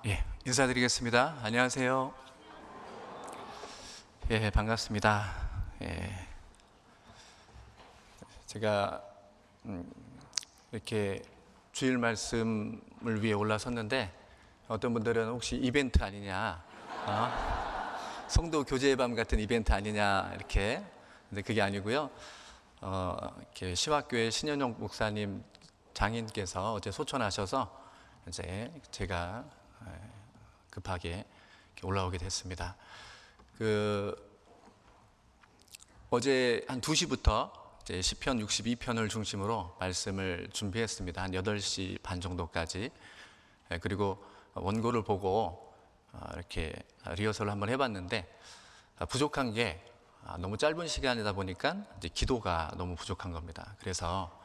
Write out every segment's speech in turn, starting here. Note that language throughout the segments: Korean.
예. 인사드리겠습니다. 안녕하세요. 예, 반갑습니다. 예. 제가 이렇게 주일 말씀을 위해 올라섰는데 어떤 분들은 혹시 이벤트 아니냐, 성도 교제의 밤 같은 이벤트 아니냐 이렇게. 근데 그게 아니고요. 이렇게 시와교회 신현용 목사님 장인께서 어제 소천하셔서 이제 제가 급하게 올라오게 됐습니다. 어제 한 2시부터 이제 시편 62편을 중심으로 말씀을 준비했습니다. 한 8시 반 정도까지. 그리고 원고를 보고 이렇게 리허설을 한번 해봤는데 부족한 게 너무 짧은 시간이다 보니까 이제 기도가 너무 부족한 겁니다. 그래서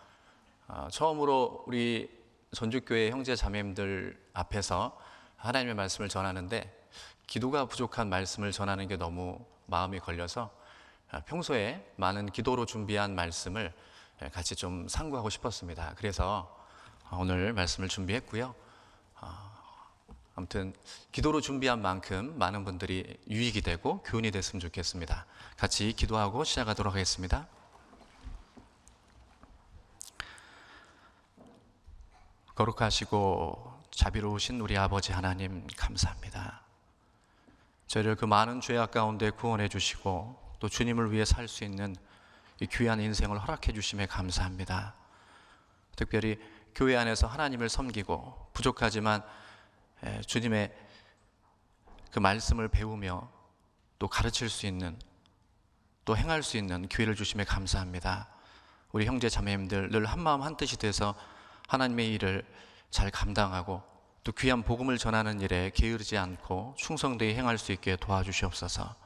처음으로 우리 전주교회 형제 자매님들 앞에서 하나님의 말씀을 전하는데 기도가 부족한 말씀을 전하는 게 너무 마음이 걸려서 평소에 많은 기도로 준비한 말씀을 같이 좀 상고하고 싶었습니다. 그래서 오늘 말씀을 준비했고요. 아무튼 기도로 준비한 만큼 많은 분들이 유익이 되고 교훈이 됐으면 좋겠습니다. 같이 기도하고 시작하도록 하겠습니다. 거룩하시고 자비로우신 우리 아버지 하나님, 감사합니다. 저희를 그 많은 죄악 가운데 구원해 주시고 또 주님을 위해 살 수 있는 이 귀한 인생을 허락해 주심에 감사합니다. 특별히 교회 안에서 하나님을 섬기고 부족하지만 주님의 그 말씀을 배우며 또 가르칠 수 있는, 또 행할 수 있는 기회를 주심에 감사합니다. 우리 형제 자매님들 늘 한마음 한뜻이 돼서 하나님의 일을 잘 감당하고 또 귀한 복음을 전하는 일에 게으르지 않고 충성되게 행할 수 있게 도와주시옵소서.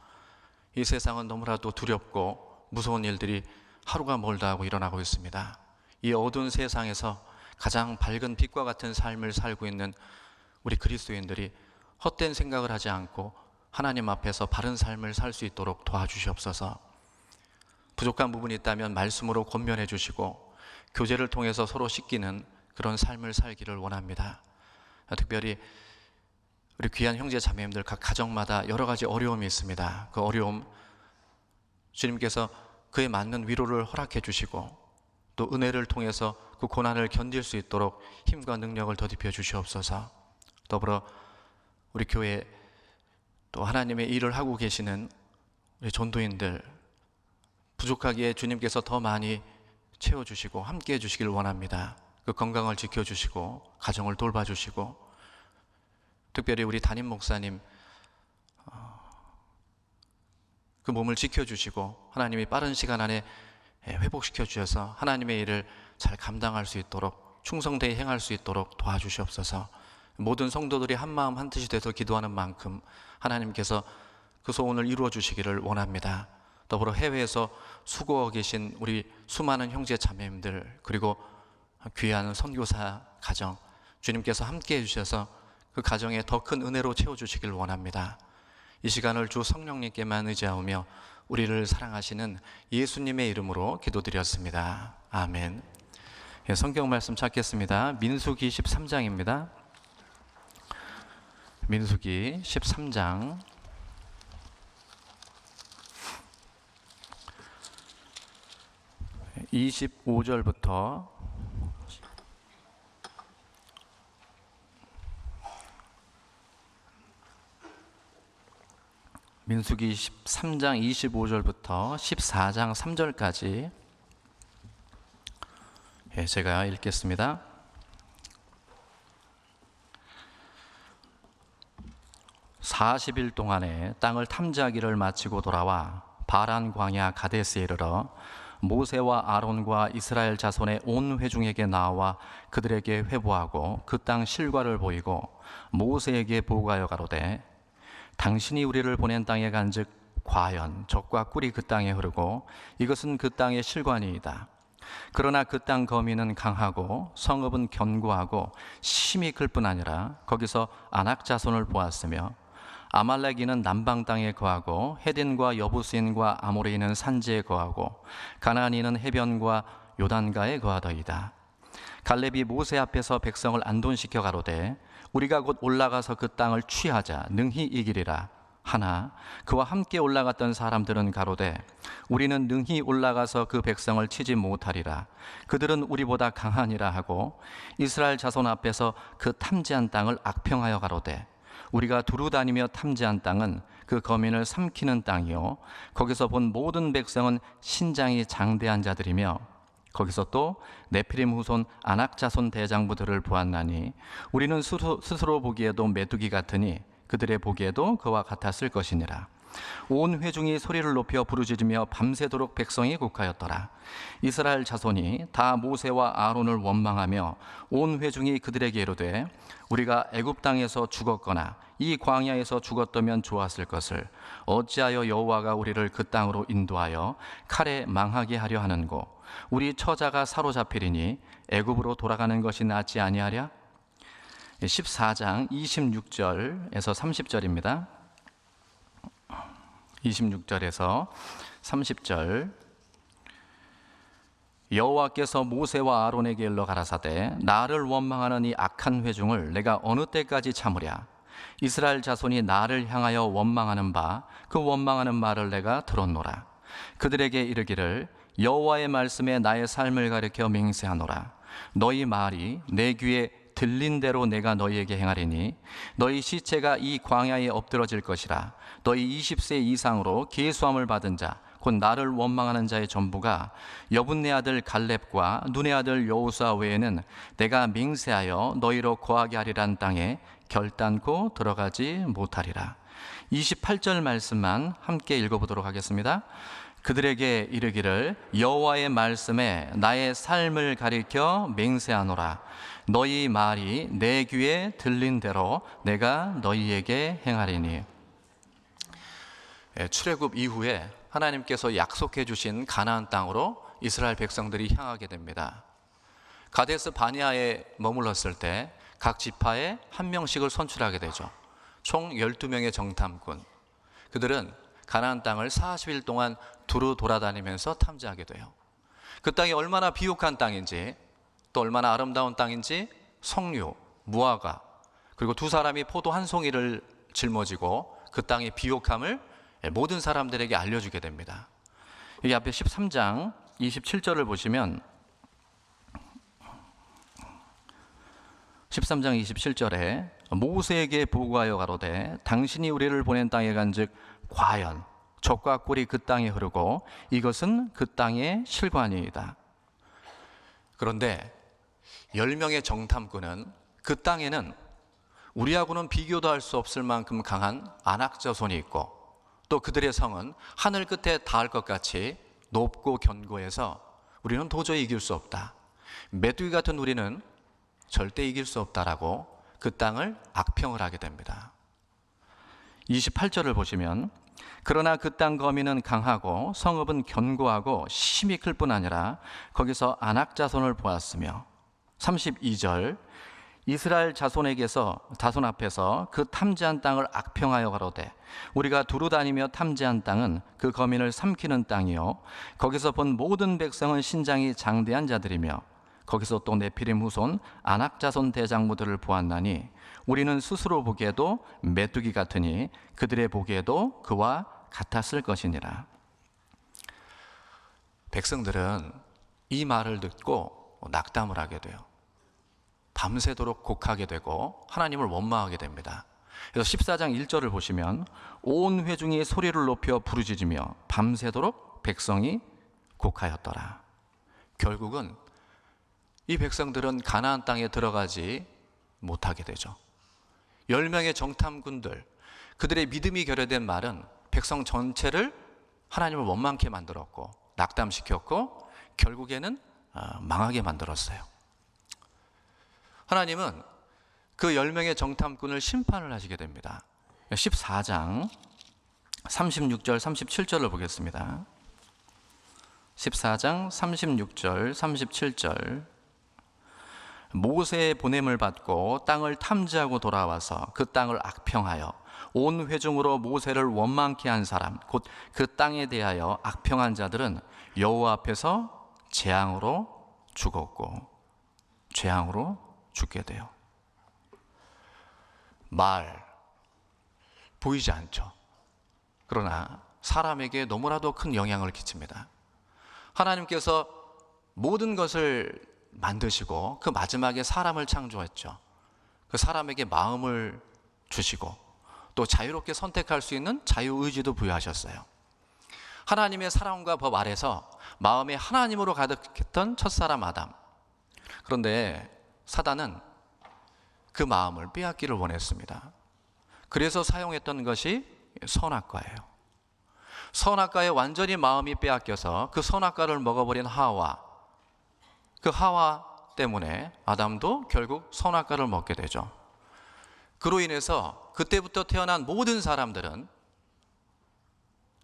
이 세상은 너무나도 두렵고 무서운 일들이 하루가 멀다 하고 일어나고 있습니다. 이 어두운 세상에서 가장 밝은 빛과 같은 삶을 살고 있는 우리 그리스도인들이 헛된 생각을 하지 않고 하나님 앞에서 바른 삶을 살 수 있도록 도와주시옵소서. 부족한 부분이 있다면 말씀으로 권면해 주시고 교제를 통해서 서로 씻기는 그런 삶을 살기를 원합니다. 특별히 우리 귀한 형제 자매님들 각 가정마다 여러 가지 어려움이 있습니다. 그 어려움 주님께서 그에 맞는 위로를 허락해 주시고 또 은혜를 통해서 그 고난을 견딜 수 있도록 힘과 능력을 더딥혀 주시옵소서. 더불어 우리 교회 또 하나님의 일을 하고 계시는 우리 전도인들 부족하기에 주님께서 더 많이 채워주시고 함께해 주시길 원합니다. 그 건강을 지켜주시고 가정을 돌봐주시고 특별히 우리 담임 목사님 그 몸을 지켜주시고 하나님이 빠른 시간 안에 회복시켜 주셔서 하나님의 일을 잘 감당할 수 있도록 충성되게 행할 수 있도록 도와주시옵소서. 모든 성도들이 한마음 한뜻이 돼서 기도하는 만큼 하나님께서 그 소원을 이루어 주시기를 원합니다. 더불어 해외에서 수고하고 계신 우리 수많은 형제 자매님들 그리고 귀한 선교사 가정 주님께서 함께 해주셔서 그 가정에 더 큰 은혜로 채워주시길 원합니다. 이 시간을 주 성령님께만 의지하며 우리를 사랑하시는 예수님의 이름으로 기도드렸습니다. 아멘. 성경 말씀 찾겠습니다. 민수기 13장입니다. 민수기 13장 25절부터 민수기 13장 25절부터 14장 3절까지 제가 읽겠습니다. (40일) 동안에 땅을 탐지하기를 마치고 돌아와 바란 광야 가데스에 이르러 모세와 아론과 이스라엘 자손의 온 회중에게 나와 그들에게 회보하고 그 땅 실과를 보이고 모세에게 보고하여 가로되 당신이 우리를 보낸 땅에 간즉 과연 젖과 꿀이 그 땅에 흐르고 이것은 그 땅의 실과니이다. 그러나 그 땅 거민은 강하고 성읍은 견고하고 심히 클 뿐 아니라 거기서 아낙 자손을 보았으며 아말렉인은 남방 땅에 거하고 헤딘과 여부스인과 아모레인은 산지에 거하고 가나안인은 해변과 요단가에 거하더이다. 갈렙이 모세 앞에서 백성을 안돈시켜 가로되 우리가 곧 올라가서 그 땅을 취하자 능히 이기리라 하나 그와 함께 올라갔던 사람들은 가로되 우리는 능히 올라가서 그 백성을 치지 못하리라. 그들은 우리보다 강하니라 하고 이스라엘 자손 앞에서 그 탐지한 땅을 악평하여 가로되 우리가 두루 다니며 탐지한 땅은 그 거민을 삼키는 땅이요 거기서 본 모든 백성은 신장이 장대한 자들이며 거기서 또 네피림 후손 아낙 자손 대장부들을 보았나니 우리는 스스로 보기에도 메뚜기 같으니 그들의 보기에도 그와 같았을 것이니라. 온 회중이 소리를 높여 부르짖으며 밤새도록 백성이 곡하였더라. 이스라엘 자손이 다 모세와 아론을 원망하며 온 회중이 그들에게 이르되 우리가 애굽 땅에서 죽었거나 이 광야에서 죽었다면 좋았을 것을 어찌하여 여호와가 우리를 그 땅으로 인도하여 칼에 망하게 하려 하는고 우리 처자가 사로잡히리니 애굽으로 돌아가는 것이 낫지 아니하랴? 14장 26절에서 30절입니다. 26절에서 30절 여호와께서 모세와 아론에게 일러 가라사대 나를 원망하는 이 악한 회중을 내가 어느 때까지 참으랴? 이스라엘 자손이 나를 향하여 원망하는 바 그 원망하는 말을 내가 들었노라. 그들에게 이르기를 여호와의 말씀에 나의 삶을 가리켜 맹세하노라. 너희 말이 내 귀에 들린 대로 내가 너희에게 행하리니 너희 시체가 이 광야에 엎드러질 것이라. 너희 20세 이상으로 계수함을 받은 자 곧 나를 원망하는 자의 전부가 여분네 아들 갈렙과 눈의 아들 여호수아 외에는 내가 맹세하여 너희로 거하게 하리란 땅에 결단코 들어가지 못하리라. 28절 말씀만 함께 읽어보도록 하겠습니다. 그들에게 이르기를 여호와의 말씀에 나의 삶을 가리켜 맹세하노라. 너희 말이 내 귀에 들린 대로 내가 너희에게 행하리니. 출애굽 이후에 하나님께서 약속해 주신 가나안 땅으로 이스라엘 백성들이 향하게 됩니다. 가데스 바네아에 머물렀을 때 각 지파에 한 명씩을 선출하게 되죠. 총 12명의 정탐꾼. 그들은 가나안 땅을 40일 동안 두루 돌아다니면서 탐지하게 돼요. 그 땅이 얼마나 비옥한 땅인지 또 얼마나 아름다운 땅인지 석류, 무화과 그리고 두 사람이 포도 한 송이를 짊어지고 그 땅의 비옥함을 모든 사람들에게 알려주게 됩니다. 여기 앞에 13장 27절을 보시면 13장 27절에 모세에게 보고하여 가로되 당신이 우리를 보낸 땅에 간즉 과연 젖과 꿀이 그 땅에 흐르고 이것은 그 땅의 실관이이다. 그런데 10명의 정탐꾼은 그 땅에는 우리하고는 비교도 할 수 없을 만큼 강한 아낙 자손이 있고 또 그들의 성은 하늘 끝에 닿을 것 같이 높고 견고해서 우리는 도저히 이길 수 없다. 메뚜기 같은 우리는 절대 이길 수 없다라고 그 땅을 악평을 하게 됩니다. 28절을 보시면 그러나 그 땅 거민은 강하고 성읍은 견고하고 심히 클 뿐 아니라 거기서 아낙 자손을 보았으며 32절 이스라엘 자손 앞에서 그 탐지한 땅을 악평하여 가로되 우리가 두루 다니며 탐지한 땅은 그 거민을 삼키는 땅이요 거기서 본 모든 백성은 신장이 장대한 자들이며 거기서 또 네피림 후손 아낙 자손 대장부들을 보았나니 우리는 스스로 보기에도 메뚜기 같으니 그들의 보기에도 그와 같았을 것이니라. 백성들은 이 말을 듣고 낙담을 하게 돼요. 밤새도록 곡하게 되고 하나님을 원망하게 됩니다. 그래서 14장 1절을 보시면 온 회중이 소리를 높여 부르짖으며 밤새도록 백성이 곡하였더라. 결국은 이 백성들은 가나안 땅에 들어가지 못하게 되죠. 10명의 정탐꾼들, 그들의 믿음이 결여된 말은 백성 전체를 하나님을 원망케 만들었고 낙담시켰고 결국에는 망하게 만들었어요. 하나님은 그 10명의 정탐꾼을 심판을 하시게 됩니다. 14장 36절 37절을 보겠습니다. 14장 36절 37절 모세의 보냄을 받고 땅을 탐지하고 돌아와서 그 땅을 악평하여 온 회중으로 모세를 원망케 한 사람 곧 그 땅에 대하여 악평한 자들은 여호와 앞에서 재앙으로 죽었고 재앙으로 죽게 돼요. 말, 보이지 않죠. 그러나 사람에게 너무나도 큰 영향을 끼칩니다. 하나님께서 모든 것을 만드시고 그 마지막에 사람을 창조했죠. 그 사람에게 마음을 주시고 또 자유롭게 선택할 수 있는 자유의지도 부여하셨어요. 하나님의 사랑과 법 아래서 마음에 하나님으로 가득했던 첫사람 아담. 그런데 사단은 그 마음을 빼앗기를 원했습니다. 그래서 사용했던 것이 선악과예요. 선악과에 완전히 마음이 빼앗겨서 그 선악과를 먹어버린 하와, 그 하와 때문에 아담도 결국 선악과를 먹게 되죠. 그로 인해서 그때부터 태어난 모든 사람들은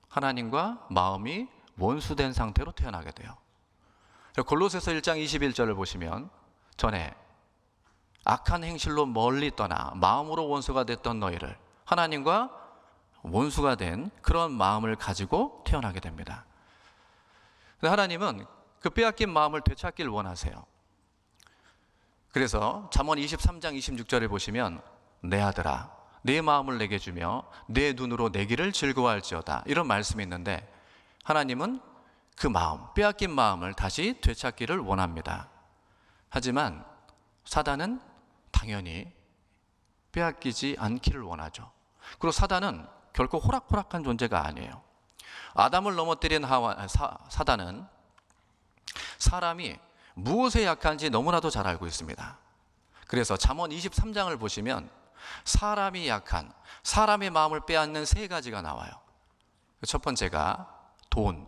하나님과 마음이 원수된 상태로 태어나게 돼요. 골로새서 1장 21절을 보시면 전에 악한 행실로 멀리 떠나 마음으로 원수가 됐던 너희를 하나님과 원수가 된 그런 마음을 가지고 태어나게 됩니다. 하나님은 그 빼앗긴 마음을 되찾기를 원하세요. 그래서 잠언 23장 26절에 보시면 내 아들아 내 마음을 내게 주며 내 눈으로 내 길을 즐거워할지어다, 이런 말씀이 있는데 하나님은 그 마음, 빼앗긴 마음을 다시 되찾기를 원합니다. 하지만 사단은 당연히 빼앗기지 않기를 원하죠. 그리고 사단은 결코 호락호락한 존재가 아니에요. 아담을 넘어뜨린 사단은 사람이 무엇에 약한지 너무나도 잘 알고 있습니다. 그래서 잠언 23장을 보시면 사람이 약한, 사람의 마음을 빼앗는 세 가지가 나와요. 첫 번째가 돈,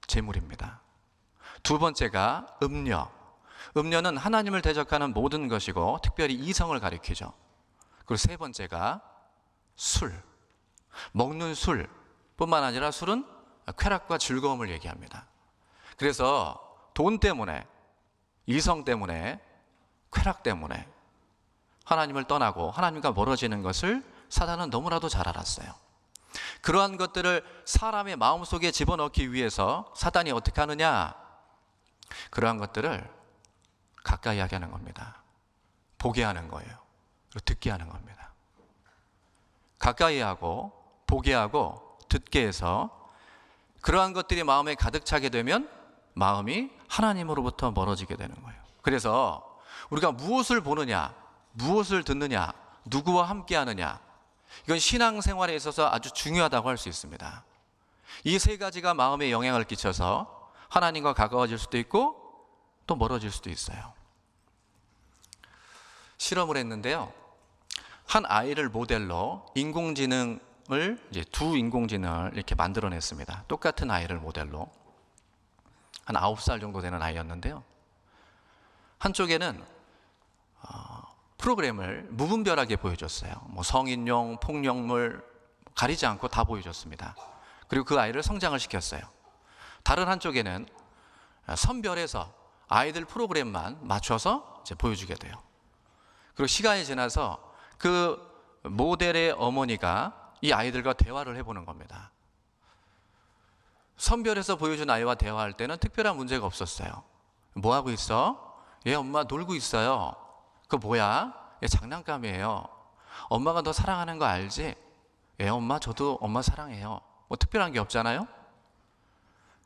재물입니다. 두 번째가 음료. 음료는 하나님을 대적하는 모든 것이고 특별히 이성을 가리키죠. 그리고 세 번째가 술. 먹는 술 뿐만 아니라 술은 쾌락과 즐거움을 얘기합니다. 그래서 돈 때문에, 이성 때문에, 쾌락 때문에 하나님을 떠나고 하나님과 멀어지는 것을 사단은 너무나도 잘 알았어요. 그러한 것들을 사람의 마음속에 집어넣기 위해서 사단이 어떻게 하느냐? 그러한 것들을 가까이 하게 하는 겁니다. 보게 하는 거예요. 그리고 듣게 하는 겁니다. 가까이 하고 보게 하고 듣게 해서 그러한 것들이 마음에 가득 차게 되면 마음이 하나님으로부터 멀어지게 되는 거예요. 그래서 우리가 무엇을 보느냐, 무엇을 듣느냐, 누구와 함께 하느냐, 이건 신앙생활에 있어서 아주 중요하다고 할 수 있습니다. 이 세 가지가 마음에 영향을 끼쳐서 하나님과 가까워질 수도 있고 또 멀어질 수도 있어요. 실험을 했는데요, 한 아이를 모델로 인공지능을 두 인공지능을 이렇게 만들어냈습니다. 똑같은 아이를 모델로 한 9살 정도 되는 아이였는데요, 한쪽에는 프로그램을 무분별하게 보여줬어요. 성인용, 폭력물 가리지 않고 다 보여줬습니다. 그리고 그 아이를 성장을 시켰어요. 다른 한쪽에는 선별해서 아이들 프로그램만 맞춰서 이제 보여주게 돼요. 그리고 시간이 지나서 그 모델의 어머니가 이 아이들과 대화를 해보는 겁니다. 선별해서 보여준 아이와 대화할 때는 특별한 문제가 없었어요. 뭐 하고 있어? 얘 엄마 놀고 있어요. 그거 뭐야? 얘 장난감이에요. 엄마가 너 사랑하는 거 알지? 얘 엄마, 저도 엄마 사랑해요. 뭐 특별한 게 없잖아요.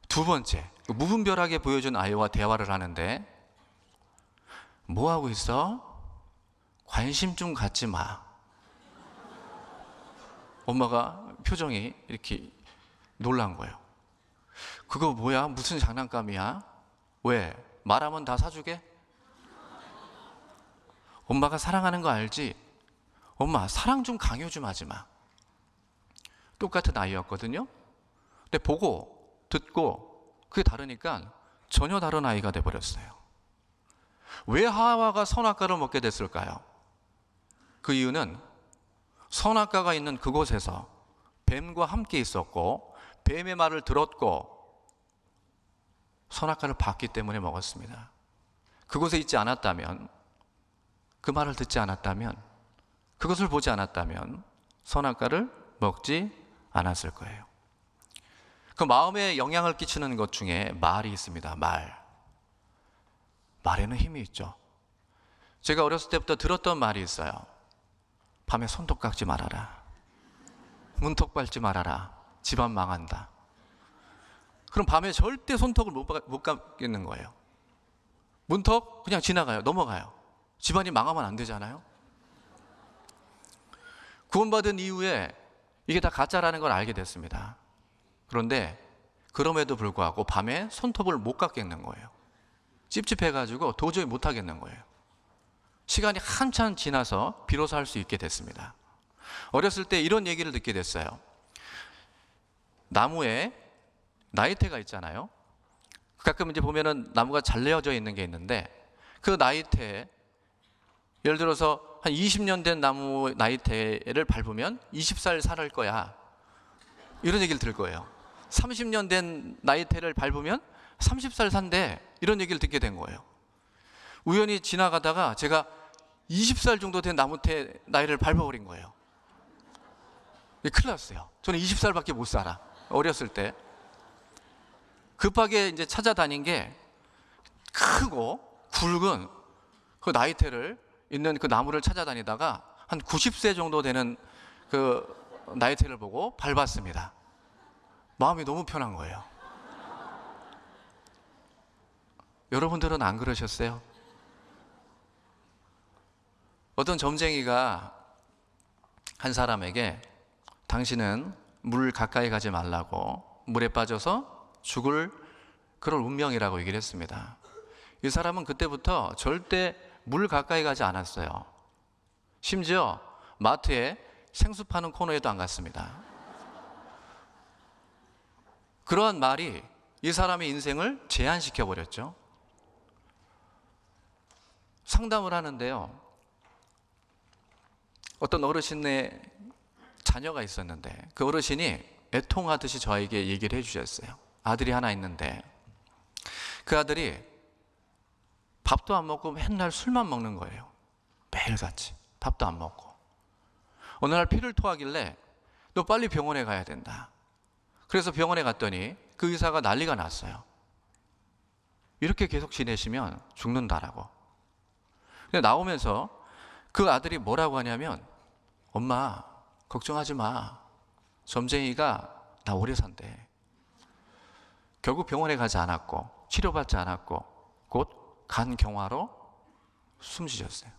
두 번째, 무분별하게 보여준 아이와 대화를 하는데 뭐 하고 있어? 관심 좀 갖지 마. 엄마가 표정이 이렇게 놀란 거예요. 그거 뭐야? 무슨 장난감이야? 왜? 말하면 다 사주게? 엄마가 사랑하는 거 알지? 엄마, 사랑 좀 강요 좀 하지 마. 똑같은 아이였거든요. 근데 보고 듣고 그게 다르니까 전혀 다른 아이가 돼버렸어요. 왜 하와가 선악과를 먹게 됐을까요? 그 이유는 선악과가 있는 그곳에서 뱀과 함께 있었고 뱀의 말을 들었고 선악과를 봤기 때문에 먹었습니다. 그곳에 있지 않았다면, 그 말을 듣지 않았다면, 그것을 보지 않았다면 선악과를 먹지 않았을 거예요. 그 마음에 영향을 끼치는 것 중에 말이 있습니다. 말에는 힘이 있죠. 제가 어렸을 때부터 들었던 말이 있어요. 밤에 손톱 깎지 말아라. 문턱 밟지 말아라. 집안 망한다. 그럼 밤에 절대 손톱을 못 깎겠는 거예요. 문턱 그냥 지나가요. 넘어가요. 집안이 망하면 안 되잖아요. 구원받은 이후에 이게 다 가짜라는 걸 알게 됐습니다. 그런데 그럼에도 불구하고 밤에 손톱을 못 깎겠는 거예요. 찝찝해가지고 도저히 못 하겠는 거예요. 시간이 한참 지나서 비로소 할 수 있게 됐습니다. 어렸을 때 이런 얘기를 듣게 됐어요. 나무에 나이테가 있잖아요. 가끔 이제 보면은 나무가 잘려져 있는 게 있는데 그 나이테, 예를 들어서 한 20년 된 나무 나이테를 밟으면 20살 살 거야. 이런 얘기를 들을 거예요. 30년 된 나이테를 밟으면 30살 산대. 이런 얘기를 듣게 된 거예요. 우연히 지나가다가 제가 20살 정도 된 나무테 나이를 밟아버린 거예요. 큰일 났어요. 저는 20살밖에 못 살아. 어렸을 때. 급하게 이제 찾아다닌 게 크고 굵은 그 나이테를 있는 그 나무를 찾아다니다가 한 90세 정도 되는 그 나이테를 보고 밟았습니다. 마음이 너무 편한 거예요. 여러분들은 안 그러셨어요? 어떤 점쟁이가 한 사람에게 당신은 물 가까이 가지 말라고, 물에 빠져서 죽을 그럴 운명이라고 얘기를 했습니다. 이 사람은 그때부터 절대 물 가까이 가지 않았어요. 심지어 마트에 생수 파는 코너에도 안 갔습니다. 그러한 말이 이 사람의 인생을 제한시켜 버렸죠. 상담을 하는데요, 어떤 어르신의 자녀가 있었는데 그 어르신이 애통하듯이 저에게 얘기를 해주셨어요. 아들이 하나 있는데 그 아들이 밥도 안 먹고 맨날 술만 먹는 거예요. 매일같이 밥도 안 먹고. 어느 날 피를 토하길래 너 빨리 병원에 가야 된다. 그래서 병원에 갔더니 그 의사가 난리가 났어요. 이렇게 계속 지내시면 죽는다라고. 근데 나오면서 그 아들이 뭐라고 하냐면, 엄마 걱정하지 마. 점쟁이가 나 오래 산대. 결국 병원에 가지 않았고 치료받지 않았고 곧 간 경화로 숨지셨어요.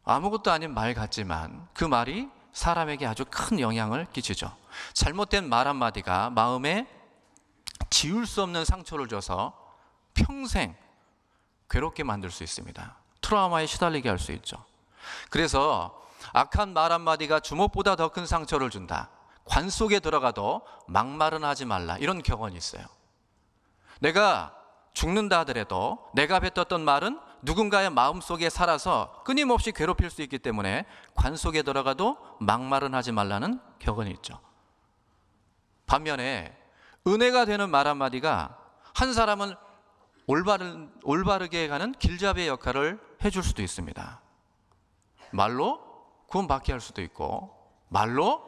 아무것도 아닌 말 같지만 그 말이 사람에게 아주 큰 영향을 끼치죠. 잘못된 말 한마디가 마음에 지울 수 없는 상처를 줘서 평생 괴롭게 만들 수 있습니다. 트라우마에 시달리게 할 수 있죠. 그래서 악한 말 한마디가 주먹보다 더 큰 상처를 준다. 관 속에 들어가도 막말은 하지 말라. 이런 격언이 있어요. 내가 죽는다 하더라도 내가 뱉었던 말은 누군가의 마음속에 살아서 끊임없이 괴롭힐 수 있기 때문에 관 속에 들어가도 막말은 하지 말라는 격언이 있죠. 반면에 은혜가 되는 말 한마디가 한 사람은 올바르게 가는 길잡이의 역할을 해줄 수도 있습니다. 말로 구원받게 할 수도 있고, 말로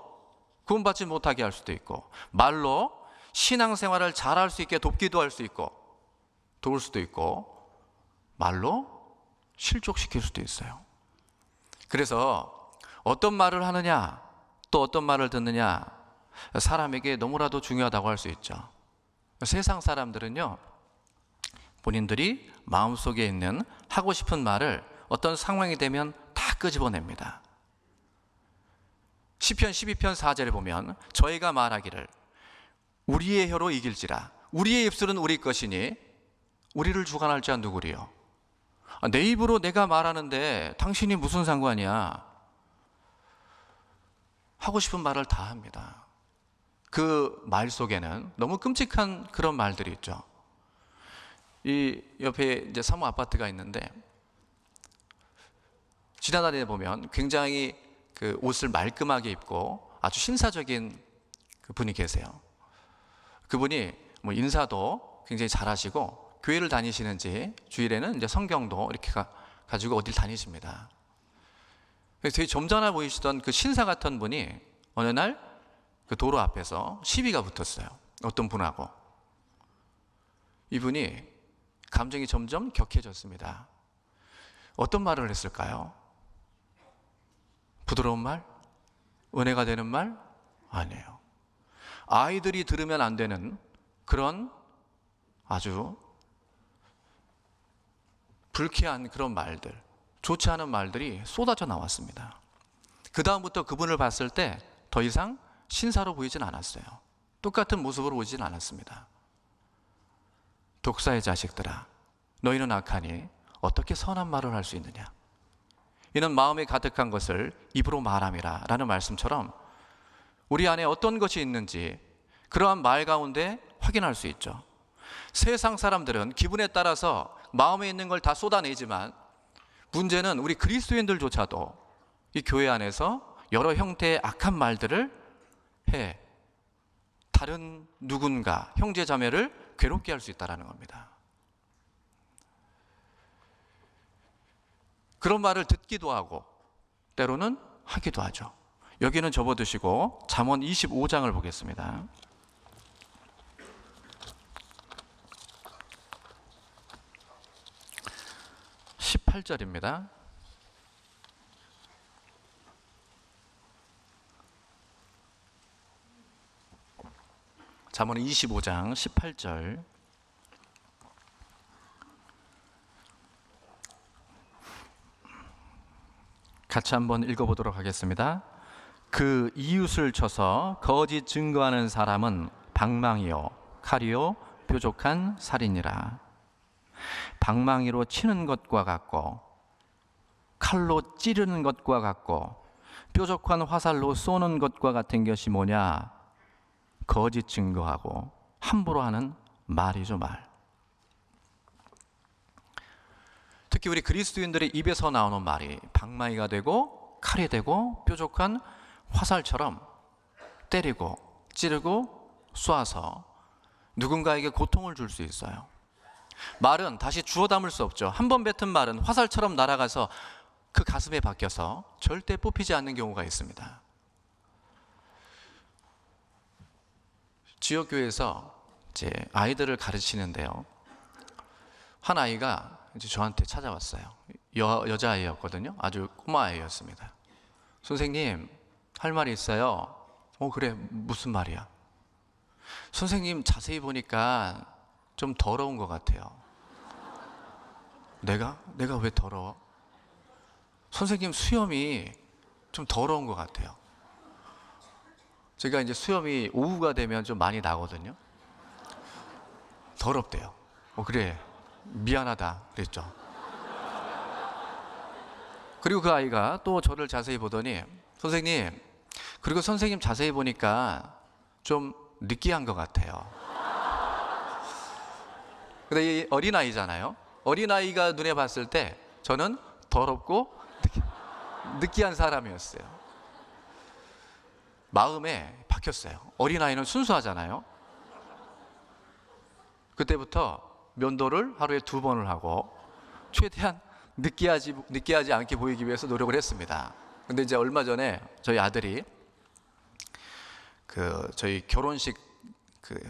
구원받지 못하게 할 수도 있고, 말로 신앙생활을 잘할 수 있게 돕기도 할 수 있고, 도울 수도 있고, 말로 실족시킬 수도 있어요. 그래서 어떤 말을 하느냐, 또 어떤 말을 듣느냐, 사람에게 너무나도 중요하다고 할 수 있죠. 세상 사람들은요, 본인들이 마음속에 있는 하고 싶은 말을 어떤 상황이 되면 다 끄집어냅니다. 시편 12편 4절에 보면 저희가 말하기를 우리의 혀로 이길지라 우리의 입술은 우리 것이니 우리를 주관할 자 누구리요? 내 입으로 내가 말하는데 당신이 무슨 상관이야? 하고 싶은 말을 다 합니다. 그 말 속에는 너무 끔찍한 그런 말들이 있죠. 이 옆에 이제 사무 아파트가 있는데 지나다니다 보면 굉장히 그 옷을 말끔하게 입고 아주 신사적인 그 분이 계세요. 그분이 뭐 인사도 굉장히 잘하시고 교회를 다니시는지 주일에는 이제 성경도 이렇게 가지고 어딜 다니십니다. 그래서 되게 점잖아 보이시던 그 신사 같은 분이 어느 날 그 도로 앞에서 시비가 붙었어요. 어떤 분하고. 이분이 감정이 점점 격해졌습니다. 어떤 말을 했을까요? 부드러운 말? 은혜가 되는 말? 아니에요. 아이들이 들으면 안 되는 그런 아주 불쾌한 그런 말들, 좋지 않은 말들이 쏟아져 나왔습니다. 그 다음부터 그분을 봤을 때 더 이상 신사로 보이진 않았어요. 똑같은 모습으로 보이진 않았습니다. 독사의 자식들아, 너희는 악하니 어떻게 선한 말을 할 수 있느냐? 이는 마음에 가득한 것을 입으로 말함이라 라는 말씀처럼 우리 안에 어떤 것이 있는지 그러한 말 가운데 확인할 수 있죠. 세상 사람들은 기분에 따라서 마음에 있는 걸 다 쏟아내지만 문제는 우리 그리스도인들조차도 이 교회 안에서 여러 형태의 악한 말들을 해 다른 누군가, 형제 자매를 괴롭게 할 수 있다는 겁니다. 그런 말을 듣기도 하고 때로는 하기도 하죠. 여기는 접어두시고 잠언 25장을 보겠습니다. (18절입니다) 잠언 25장 18절. 같이 한번 읽어보도록 하겠습니다. 그 이웃을 쳐서 거짓 증거하는 사람은 방망이요 칼이요 뾰족한 살이니라. 방망이로 치는 것과 같고 칼로 찌르는 것과 같고 뾰족한 화살로 쏘는 것과 같은 것이 뭐냐? 거짓 증거하고 함부로 하는 말이죠, 말. 특히 우리 그리스도인들의 입에서 나오는 말이 방망이가 되고 칼이 되고 뾰족한 화살처럼 때리고 찌르고 쏘아서 누군가에게 고통을 줄 수 있어요. 말은 다시 주워 담을 수 없죠. 한 번 뱉은 말은 화살처럼 날아가서 그 가슴에 박혀서 절대 뽑히지 않는 경우가 있습니다. 지역교회에서 이제 아이들을 가르치는데요. 한 아이가 이제 저한테 찾아왔어요. 여자아이였거든요. 아주 꼬마아이였습니다. 선생님, 할 말이 있어요. 그래, 무슨 말이야? 선생님 자세히 보니까 좀 더러운 것 같아요. 내가 왜 더러워? 선생님 수염이 좀 더러운 것 같아요. 제가 이제 수염이 오후가 되면 좀 많이 나거든요. 더럽대요. 그래, 미안하다 그랬죠. 그리고 그 아이가 또 저를 자세히 보더니 선생님, 그리고 선생님 자세히 보니까 좀 느끼한 것 같아요. 근데 이 어린아이잖아요. 어린아이가 눈에 봤을 때 저는 더럽고 느끼한 사람이었어요. 마음에 박혔어요. 어린아이는 순수하잖아요. 그때부터 면도를 하루에 2번을 하고 최대한 느끼하지 않게 보이기 위해서 노력을 했습니다. 근데 이제 얼마 전에 저희 아들이 저희 결혼식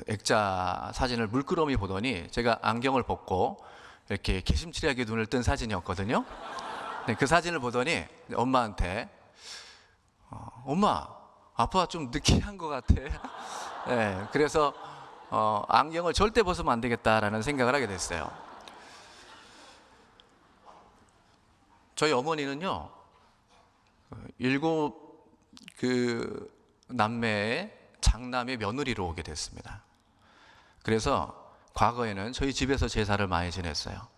액자 사진을 물끄러미 보더니 제가 안경을 벗고 이렇게 개심치레하게 눈을 뜬 사진이었거든요. 그 사진을 보더니 엄마한테 엄마, 아빠가 좀 느끼한 것 같아. 네, 그래서 안경을 절대 벗으면 안 되겠다라는 생각을 하게 됐어요. 저희 어머니는요, 7 남매의 장남의 며느리로 오게 됐습니다. 그래서 과거에는 저희 집에서 제사를 많이 지냈어요.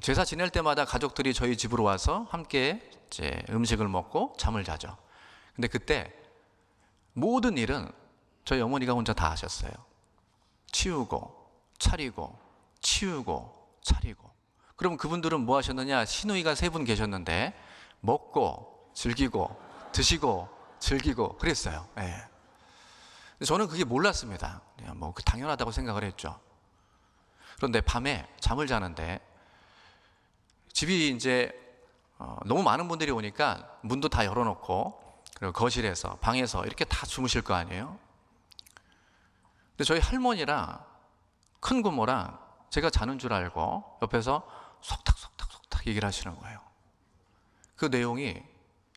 제사 지낼 때마다 가족들이 저희 집으로 와서 함께 이제 음식을 먹고 잠을 자죠. 근데 그때 모든 일은 저희 어머니가 혼자 다 하셨어요. 치우고 차리고 치우고 차리고. 그럼 그분들은 뭐 하셨느냐? 시누이가 3분 계셨는데 먹고 즐기고 드시고 즐기고 그랬어요. 네. 저는 그게 몰랐습니다. 그냥 뭐 당연하다고 생각을 했죠. 그런데 밤에 잠을 자는데 집이 이제 너무 많은 분들이 오니까 문도 다 열어놓고 그리고 거실에서 방에서 이렇게 다 주무실 거 아니에요. 근데 저희 할머니랑 큰 고모랑 제가 자는 줄 알고 옆에서 속닥속닥속닥 얘기를 하시는 거예요. 그 내용이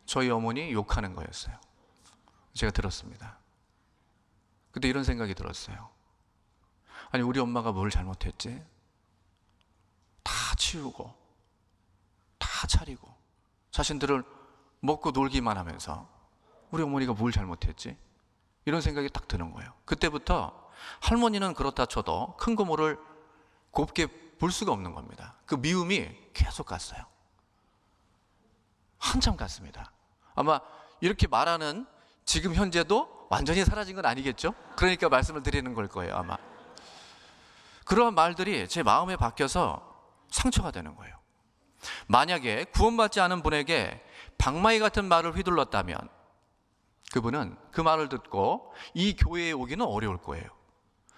저희 어머니 욕하는 거였어요. 제가 들었습니다. 그때 이런 생각이 들었어요. 아니, 우리 엄마가 뭘 잘못했지? 다 치우고 다 차리고 자신들을 먹고 놀기만 하면서 우리 어머니가 뭘 잘못했지? 이런 생각이 딱 드는 거예요. 그때부터 할머니는 그렇다 쳐도 큰 고모를 곱게 볼 수가 없는 겁니다. 그 미움이 계속 갔어요. 한참 갔습니다. 아마 이렇게 말하는 지금 현재도 완전히 사라진 건 아니겠죠? 그러니까 말씀을 드리는 걸 거예요, 아마. 그러한 말들이 제 마음에 박혀서 상처가 되는 거예요. 만약에 구원받지 않은 분에게 방망이 같은 말을 휘둘렀다면 그분은 그 말을 듣고 이 교회에 오기는 어려울 거예요.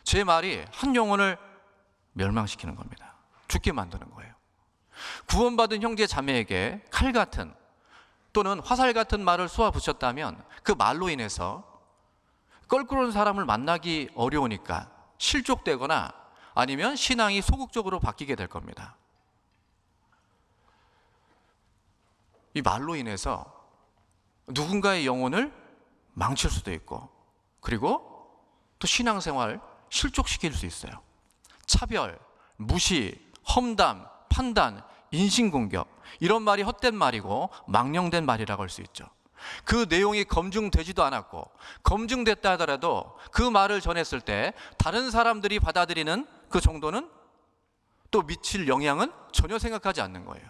제 말이 한 영혼을 멸망시키는 겁니다. 죽게 만드는 거예요. 구원받은 형제 자매에게 칼 같은 또는 화살 같은 말을 쏘아붙였다면 그 말로 인해서 껄끄러운 사람을 만나기 어려우니까 실족되거나 아니면 신앙이 소극적으로 바뀌게 될 겁니다. 이 말로 인해서 누군가의 영혼을 망칠 수도 있고, 그리고 또 신앙생활 실족시킬 수 있어요. 차별, 무시, 험담, 판단, 인신공격, 이런 말이 헛된 말이고 망령된 말이라고 할 수 있죠. 그 내용이 검증되지도 않았고 검증됐다 하더라도 그 말을 전했을 때 다른 사람들이 받아들이는 그 정도는 또 미칠 영향은 전혀 생각하지 않는 거예요.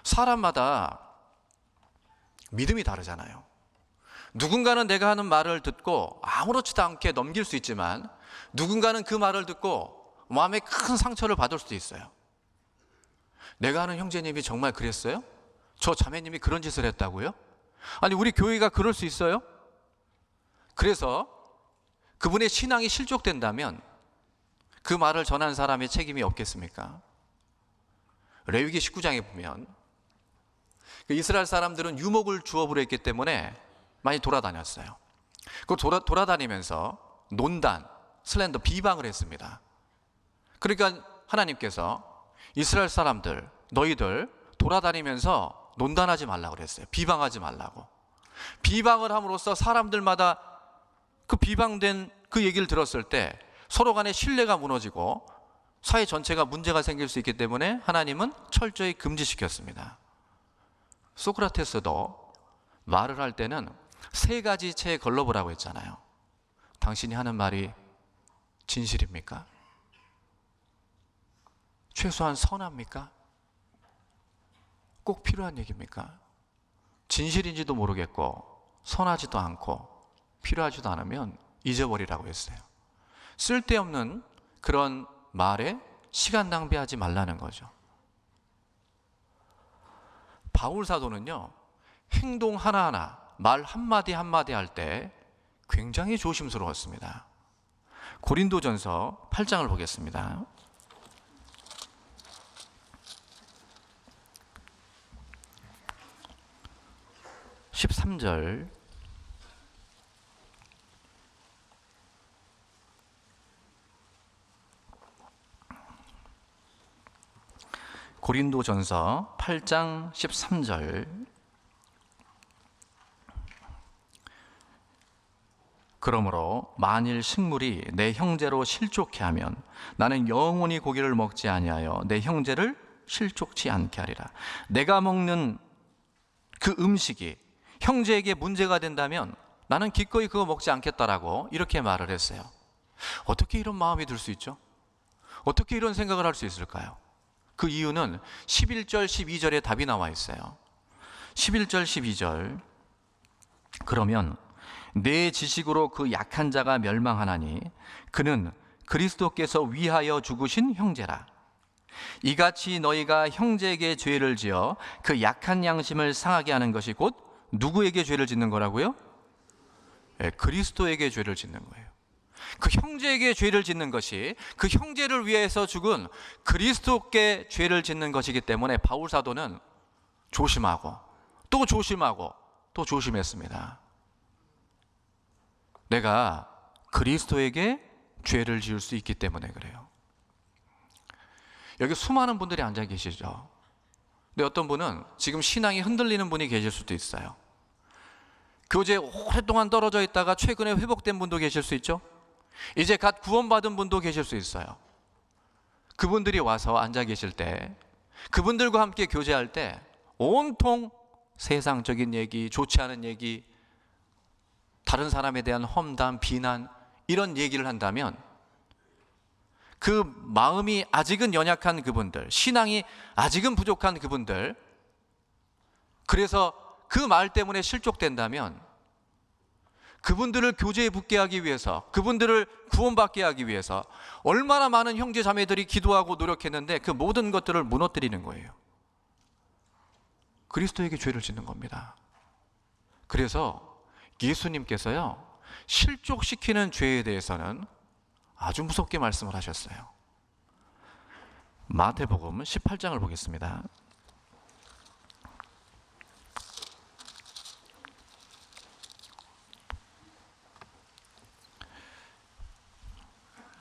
사람마다 믿음이 다르잖아요. 누군가는 내가 하는 말을 듣고 아무렇지도 않게 넘길 수 있지만 누군가는 그 말을 듣고 마음에 큰 상처를 받을 수도 있어요. 내가 아는 형제님이 정말 그랬어요? 저 자매님이 그런 짓을 했다고요? 아니, 우리 교회가 그럴 수 있어요? 그래서 그분의 신앙이 실족된다면 그 말을 전한 사람의 책임이 없겠습니까? 레위기 19장에 보면 이스라엘 사람들은 유목을 주업으로 했기 때문에 많이 돌아다녔어요. 그 돌아다니면서 논단, 슬렌더, 비방을 했습니다. 그러니까 하나님께서 이스라엘 사람들, 너희들 돌아다니면서 논단하지 말라고 그랬어요. 비방하지 말라고. 비방을 함으로써 사람들마다 그 비방된 그 얘기를 들었을 때 서로 간의 신뢰가 무너지고 사회 전체가 문제가 생길 수 있기 때문에 하나님은 철저히 금지시켰습니다. 소크라테스도 말을 할 때는 세 가지 체에 걸러보라고 했잖아요. 당신이 하는 말이 진실입니까? 최소한 선합니까? 꼭 필요한 얘기입니까? 진실인지도 모르겠고 선하지도 않고 필요하지도 않으면 잊어버리라고 했어요. 쓸데없는 그런 말에 시간 낭비하지 말라는 거죠. 바울 사도는요, 행동 하나하나, 말 한마디 한마디 할 때 굉장히 조심스러웠습니다. 고린도전서 8장을 보겠습니다. 13절. 고린도전서 8장 13절. 그러므로 만일 식물이 내 형제로 실족해 하면 나는 영원히 고기를 먹지 아니하여 내 형제를 실족치 않게 하리라. 내가 먹는 그 음식이 형제에게 문제가 된다면 나는 기꺼이 그거 먹지 않겠다라고 이렇게 말을 했어요. 어떻게 이런 마음이 들 수 있죠? 어떻게 이런 생각을 할 수 있을까요? 그 이유는 11절, 12절에 답이 나와 있어요. 11절, 12절. 그러면 내 지식으로 그 약한 자가 멸망하나니 그는 그리스도께서 위하여 죽으신 형제라. 이같이 너희가 형제에게 죄를 지어 그 약한 양심을 상하게 하는 것이 곧 누구에게 죄를 짓는 거라고요? 네, 그리스도에게 죄를 짓는 거예요. 그 형제에게 죄를 짓는 것이 그 형제를 위해서 죽은 그리스도께 죄를 짓는 것이기 때문에 바울 사도는 조심하고 또 조심하고 또 조심했습니다. 내가 그리스도에게 죄를 지을 수 있기 때문에 그래요. 여기 수많은 분들이 앉아 계시죠. 근데 어떤 분은 지금 신앙이 흔들리는 분이 계실 수도 있어요. 교제에 오랫동안 떨어져 있다가 최근에 회복된 분도 계실 수 있죠. 이제 갓 구원받은 분도 계실 수 있어요. 그분들이 와서 앉아 계실 때, 그분들과 함께 교제할 때 온통 세상적인 얘기, 좋지 않은 얘기, 다른 사람에 대한 험담, 비난, 이런 얘기를 한다면 그 마음이 아직은 연약한 그분들, 신앙이 아직은 부족한 그분들, 그래서 그 말 때문에 실족된다면 그분들을 교제에 붙게 하기 위해서, 그분들을 구원받게 하기 위해서 얼마나 많은 형제 자매들이 기도하고 노력했는데 그 모든 것들을 무너뜨리는 거예요. 그리스도에게 죄를 짓는 겁니다. 그래서 예수님께서요, 실족시키는 죄에 대해서는 아주 무섭게 말씀을 하셨어요. 마태복음 18장을 보겠습니다.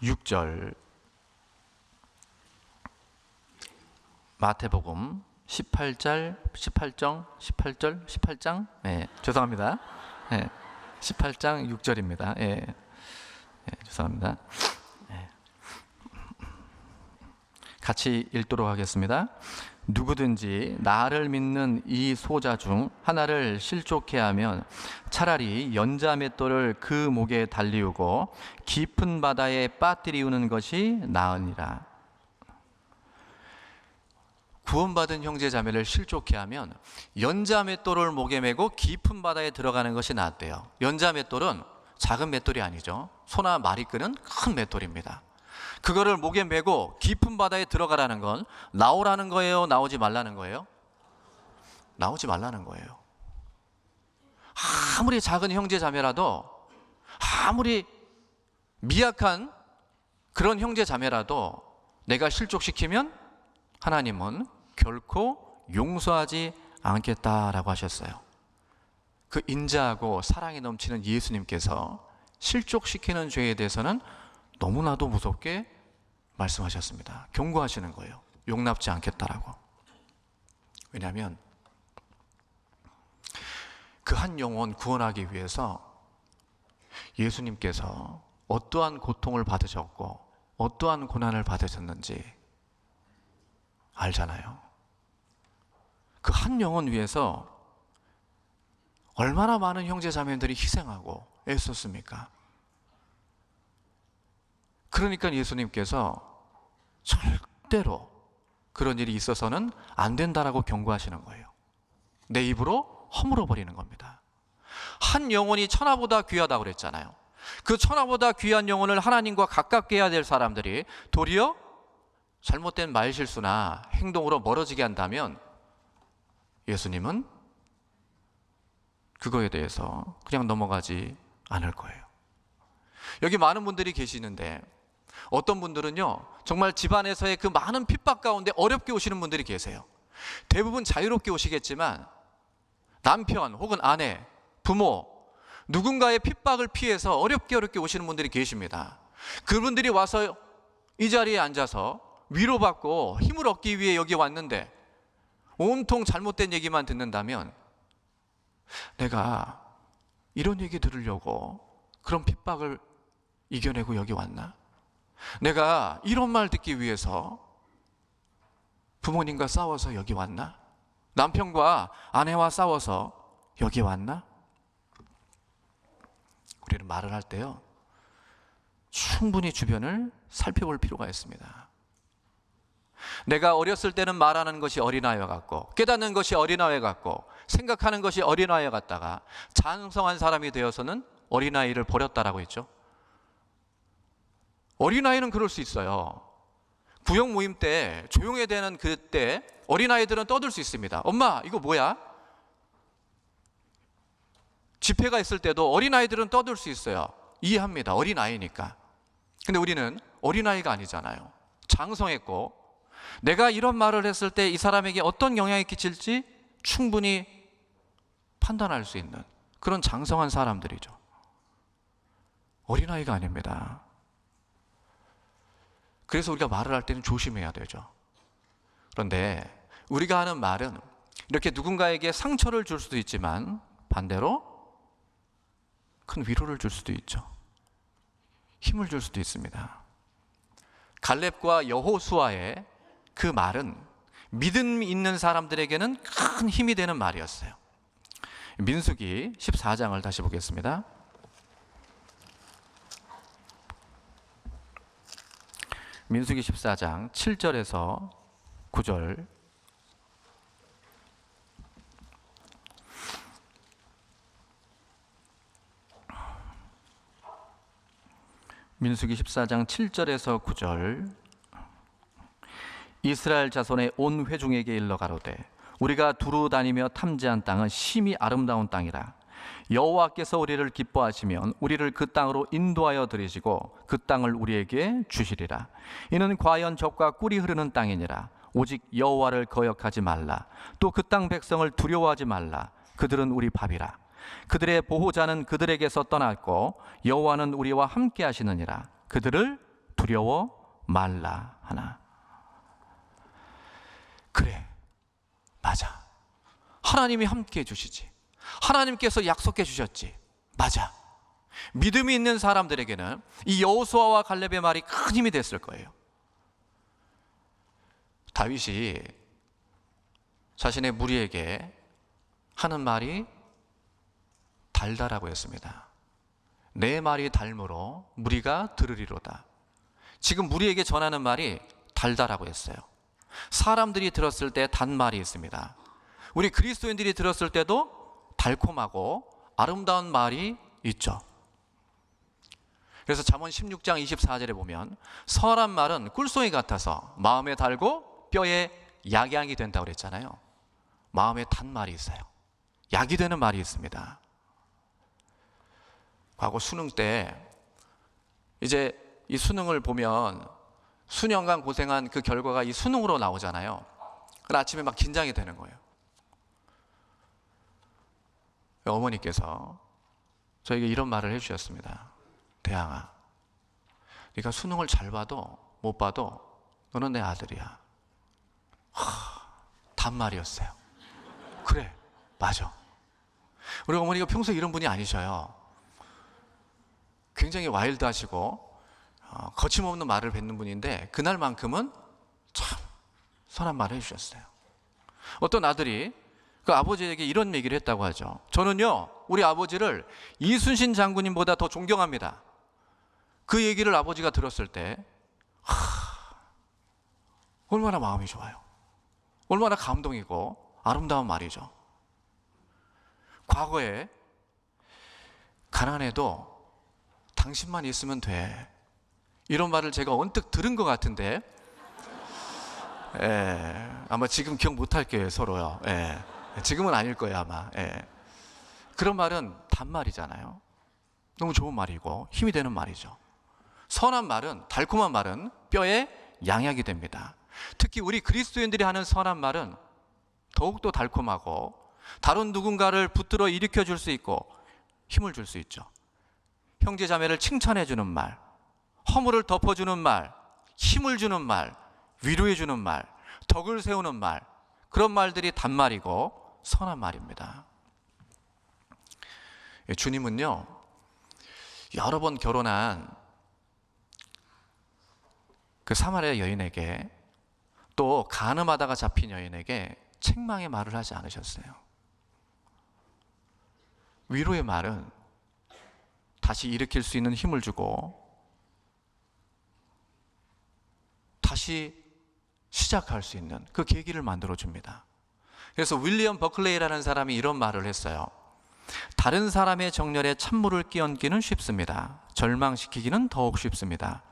6절, 마태복음 18장, 죄송합니다. 18장 6절입니다. 죄송합니다. 같이 읽도록 하겠습니다. 누구든지 나를 믿는 이 소자 중 하나를 실족해 하면 차라리 연자 맷돌을 그 목에 달리우고 깊은 바다에 빠뜨리우는 것이 나으니라. 구원받은 형제 자매를 실족해 하면 연자 맷돌을 목에 메고 깊은 바다에 들어가는 것이 낫대요. 연자 맷돌은 작은 맷돌이 아니죠. 소나 말이 끄는 큰 맷돌입니다. 그거를 목에 메고 깊은 바다에 들어가라는 건 나오라는 거예요? 나오지 말라는 거예요? 나오지 말라는 거예요. 아무리 작은 형제 자매라도, 아무리 미약한 그런 형제 자매라도 내가 실족시키면 하나님은 결코 용서하지 않겠다라고 하셨어요. 그 인자하고 사랑이 넘치는 예수님께서 실족시키는 죄에 대해서는 너무나도 무섭게 말씀하셨습니다. 경고하시는 거예요. 용납지 않겠다라고. 왜냐하면 그 한 영혼 구원하기 위해서 예수님께서 어떠한 고통을 받으셨고 어떠한 고난을 받으셨는지 알잖아요. 그 한 영혼 위해서 얼마나 많은 형제 자매들이 희생하고 애썼습니까? 그러니까 예수님께서 절대로 그런 일이 있어서는 안 된다라고 경고하시는 거예요. 내 입으로 허물어 버리는 겁니다. 한 영혼이 천하보다 귀하다고 그랬잖아요. 그 천하보다 귀한 영혼을 하나님과 가깝게 해야 될 사람들이 도리어 잘못된 말실수나 행동으로 멀어지게 한다면 예수님은 그거에 대해서 그냥 넘어가지 않을 거예요. 여기 많은 분들이 계시는데 어떤 분들은요, 정말 집안에서의 그 많은 핍박 가운데 어렵게 오시는 분들이 계세요. 대부분 자유롭게 오시겠지만 남편 혹은 아내, 부모, 누군가의 핍박을 피해서 어렵게 오시는 분들이 계십니다. 그분들이 와서 이 자리에 앉아서 위로받고 힘을 얻기 위해 여기 왔는데 온통 잘못된 얘기만 듣는다면 내가 이런 얘기 들으려고 그런 핍박을 이겨내고 여기 왔나? 내가 이런 말 듣기 위해서 부모님과 싸워서 여기 왔나? 남편과 아내와 싸워서 여기 왔나? 우리는 말을 할 때요, 충분히 주변을 살펴볼 필요가 있습니다. 내가 어렸을 때는 말하는 것이 어린아이와 같고 깨닫는 것이 어린아이 같고 생각하는 것이 어린아이 같다가 장성한 사람이 되어서는 어린아이를 버렸다라고 했죠. 어린아이는 그럴 수 있어요. 구역 모임 때 조용해야 되는 그때 어린아이들은 떠들 수 있습니다. 엄마 이거 뭐야? 집회가 있을 때도 어린아이들은 떠들 수 있어요. 이해합니다. 어린아이니까. 근데 우리는 어린아이가 아니잖아요. 장성했고 내가 이런 말을 했을 때 이 사람에게 어떤 영향이 끼칠지 충분히 판단할 수 있는 그런 장성한 사람들이죠. 어린아이가 아닙니다. 그래서 우리가 말을 할 때는 조심해야 되죠. 그런데 우리가 하는 말은 이렇게 누군가에게 상처를 줄 수도 있지만 반대로 큰 위로를 줄 수도 있죠. 힘을 줄 수도 있습니다. 갈렙과 여호수아의 그 말은 믿음 있는 사람들에게는 큰 힘이 되는 말이었어요. 민수기 14장을 다시 보겠습니다. 민수기 14장 7절에서 9절. 민수기 14장 7절에서 9절. 이스라엘 자손의 온 회중에게 일러 가로되 우리가 두루 다니며 탐지한 땅은 심히 아름다운 땅이라. 여호와께서 우리를 기뻐하시면 우리를 그 땅으로 인도하여 들이시고 그 땅을 우리에게 주시리라. 이는 과연 젖과 꿀이 흐르는 땅이니라. 오직 여호와를 거역하지 말라. 또 그 땅 백성을 두려워하지 말라. 그들은 우리 밥이라. 그들의 보호자는 그들에게서 떠났고 여호와는 우리와 함께 하시느니라. 그들을 두려워 말라 하나. 그래, 맞아. 하나님이 함께 해주시지. 하나님께서 약속해 주셨지. 맞아. 믿음이 있는 사람들에게는 이 여호수아와 갈렙의 말이 큰 힘이 됐을 거예요. 다윗이 자신의 무리에게 하는 말이 달다라고 했습니다. 내 말이 달므로 무리가 들으리로다. 지금 무리에게 전하는 말이 달다라고 했어요. 사람들이 들었을 때 단말이 있습니다. 우리 그리스도인들이 들었을 때도 달콤하고 아름다운 말이 있죠. 그래서 잠언 16장 24절에 보면 선한 말은 꿀송이 같아서 마음에 달고 뼈에 약양이 된다고 그랬잖아요. 마음에 단 말이 있어요. 약이 되는 말이 있습니다. 과거 수능 때 이제 이 수능을 보면 수년간 고생한 그 결과가 이 수능으로 나오잖아요. 그래서 아침에 막 긴장이 되는 거예요. 어머니께서 저에게 이런 말을 해주셨습니다. 대항아, 네가 수능을 잘 봐도 못 봐도 너는 내 아들이야. 단말이었어요. 그래, 맞아. 우리 어머니가 평소에 이런 분이 아니셔요. 굉장히 와일드하시고 거침없는 말을 뱉는 분인데 그날만큼은 참 선한 말을 해주셨어요. 어떤 아들이 그 아버지에게 이런 얘기를 했다고 하죠. 저는요, 우리 아버지를 이순신 장군님보다 더 존경합니다. 그 얘기를 아버지가 들었을 때 얼마나 마음이 좋아요. 얼마나 감동이고 아름다운 말이죠. 과거에 가난해도 당신만 있으면 돼, 이런 말을 제가 언뜻 들은 것 같은데 아마 지금 기억 못할게요, 서로요. 지금은 아닐 거예요, 아마. 그런 말은 단말이잖아요. 너무 좋은 말이고 힘이 되는 말이죠. 선한 말은, 달콤한 말은 뼈에 양약이 됩니다. 특히 우리 그리스도인들이 하는 선한 말은 더욱더 달콤하고 다른 누군가를 붙들어 일으켜 줄 수 있고 힘을 줄 수 있죠. 형제 자매를 칭찬해 주는 말, 허물을 덮어주는 말, 힘을 주는 말, 위로해 주는 말, 덕을 세우는 말, 그런 말들이 단말이고 선한 말입니다. 주님은요, 여러 번 결혼한 그 사마리아 여인에게, 또 간음하다가 잡힌 여인에게 책망의 말을 하지 않으셨어요. 위로의 말은 다시 일으킬 수 있는 힘을 주고 다시 시작할 수 있는 그 계기를 만들어 줍니다. 그래서 윌리엄 버클레이라는 사람이 이런 말을 했어요. 다른 사람의 정열에 찬물을 끼얹기는 쉽습니다. 절망시키기는 더욱 쉽습니다.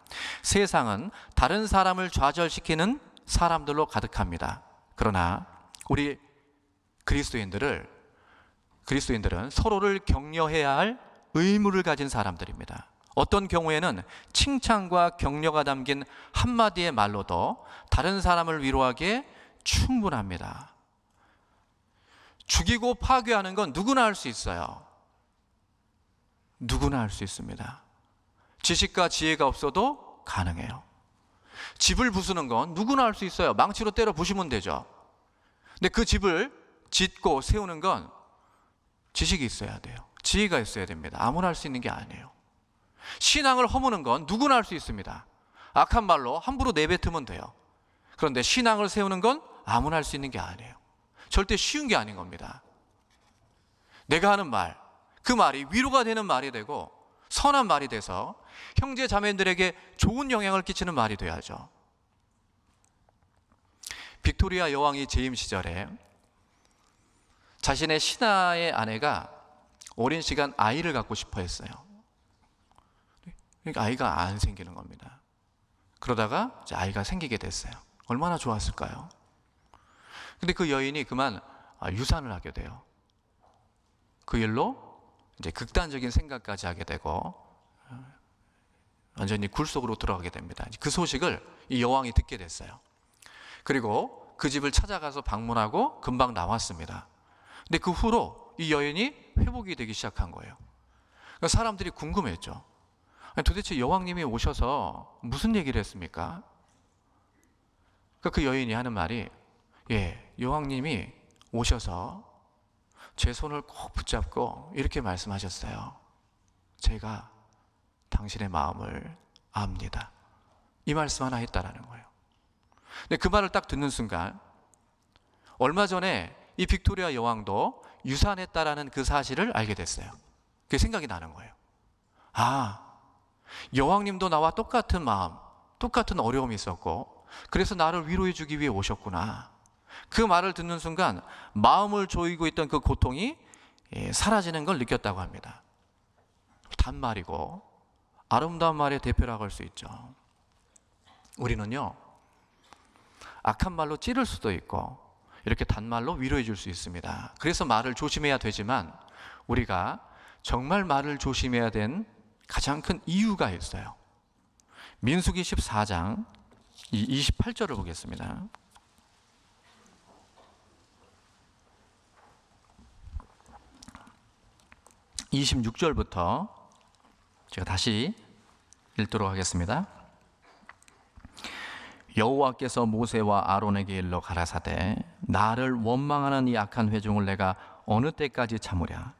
세상은 다른 사람을 좌절시키는 사람들로 가득합니다. 그러나 우리 그리스도인들은 서로를 격려해야 할 의무를 가진 사람들입니다. 어떤 경우에는 칭찬과 격려가 담긴 한마디의 말로도 다른 사람을 위로하기에 충분합니다. 죽이고 파괴하는 건 누구나 할 수 있어요. 누구나 할 수 있습니다. 지식과 지혜가 없어도 가능해요. 집을 부수는 건 누구나 할 수 있어요. 망치로 때려 부시면 되죠. 근데 그 집을 짓고 세우는 건 지식이 있어야 돼요. 지혜가 있어야 됩니다. 아무나 할 수 있는 게 아니에요. 신앙을 허무는 건 누구나 할 수 있습니다. 악한 말로 함부로 내뱉으면 돼요. 그런데 신앙을 세우는 건 아무나 할 수 있는 게 아니에요. 절대 쉬운 게 아닌 겁니다. 내가 하는 말, 그 말이 위로가 되는 말이 되고 선한 말이 돼서 형제 자매들에게 좋은 영향을 끼치는 말이 돼야죠. 빅토리아 여왕이 재임 시절에 자신의 신하의 아내가 오랜 시간 아이를 갖고 싶어 했어요. 그러니까 아이가 안 생기는 겁니다. 그러다가 이제 아이가 생기게 됐어요. 얼마나 좋았을까요? 근데 그 여인이 그만 유산을 하게 돼요. 그 일로 이제 극단적인 생각까지 하게 되고 완전히 굴 속으로 들어가게 됩니다. 그 소식을 이 여왕이 듣게 됐어요. 그리고 그 집을 찾아가서 방문하고 금방 나왔습니다. 근데 그 후로 이 여인이 회복이 되기 시작한 거예요. 그러니까 사람들이 궁금했죠. 아니, 도대체 여왕님이 오셔서 무슨 얘기를 했습니까? 그러니까 그 여인이 하는 말이, 여왕님이 오셔서 제 손을 꼭 붙잡고 이렇게 말씀하셨어요. 제가 당신의 마음을 압니다. 이 말씀 하나 했다라는 거예요. 근데 그 말을 딱 듣는 순간 얼마 전에 이 빅토리아 여왕도 유산했다라는 그 사실을 알게 됐어요. 그게 생각이 나는 거예요. 여왕님도 나와 똑같은 마음, 똑같은 어려움이 있었고 그래서 나를 위로해 주기 위해 오셨구나. 그 말을 듣는 순간 마음을 조이고 있던 그 고통이 사라지는 걸 느꼈다고 합니다. 단말이고 아름다운 말의 대표라고 할 수 있죠. 우리는요, 악한 말로 찌를 수도 있고 이렇게 단말로 위로해 줄 수 있습니다. 그래서 말을 조심해야 되지만 우리가 정말 말을 조심해야 된 가장 큰 이유가 있어요. 민수기 14장 28절을 보겠습니다. 26절부터 제가 다시 읽도록 하겠습니다. 여호와께서 모세와 아론에게 일러 가라사대 나를 원망하는 이 악한 회중을 내가 어느 때까지 참으랴.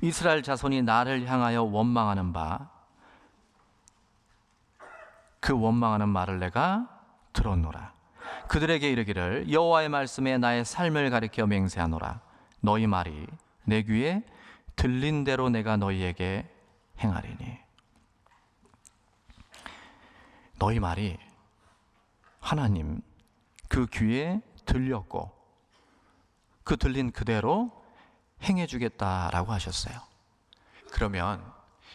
이스라엘 자손이 나를 향하여 원망하는 바 그 원망하는 말을 내가 들었노라. 그들에게 이르기를 여호와의 말씀에 나의 삶을 가리켜 맹세하노라. 너희 말이 내 귀에 들린 대로 내가 너희에게 행하리니. 너희 말이 하나님 그 귀에 들렸고 그 들린 그대로 행해주겠다라고 하셨어요. 그러면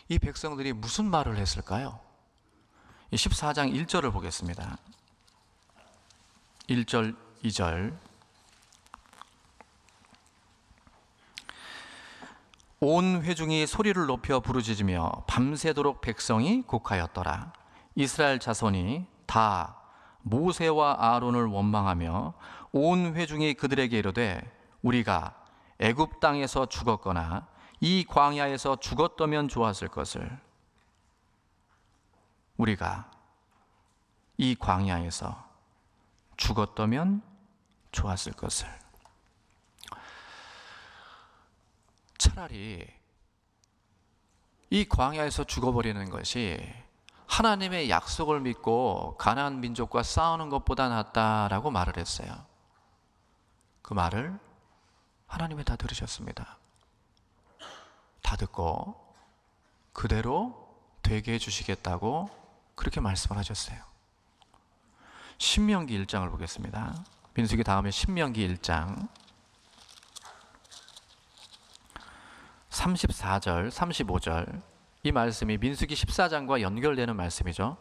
이 백성들이 무슨 말을 했을까요? 14장 1절을 보겠습니다. 1절, 2절. 온 회중이 소리를 높여 부르짖으며 밤새도록 백성이 곡하였더라. 이스라엘 자손이 다 모세와 아론을 원망하며 온 회중이 그들에게 이르되 우리가 애굽 땅에서 죽었거나 이 광야에서 죽었다면 좋았을 것을. 우리가 이 광야에서 죽었다면 좋았을 것을. 차라리 이 광야에서 죽어버리는 것이 하나님의 약속을 믿고 가나안 민족과 싸우는 것보다 낫다라고 말을 했어요. 그 말을 하나님이 다 들으셨습니다. 다 듣고 그대로 되게 해주시겠다고 그렇게 말씀을 하셨어요. 신명기 1장을 보겠습니다. 민수기 다음에 신명기 1장 34절, 35절. 이 말씀이 민수기 14장과 연결되는 말씀이죠.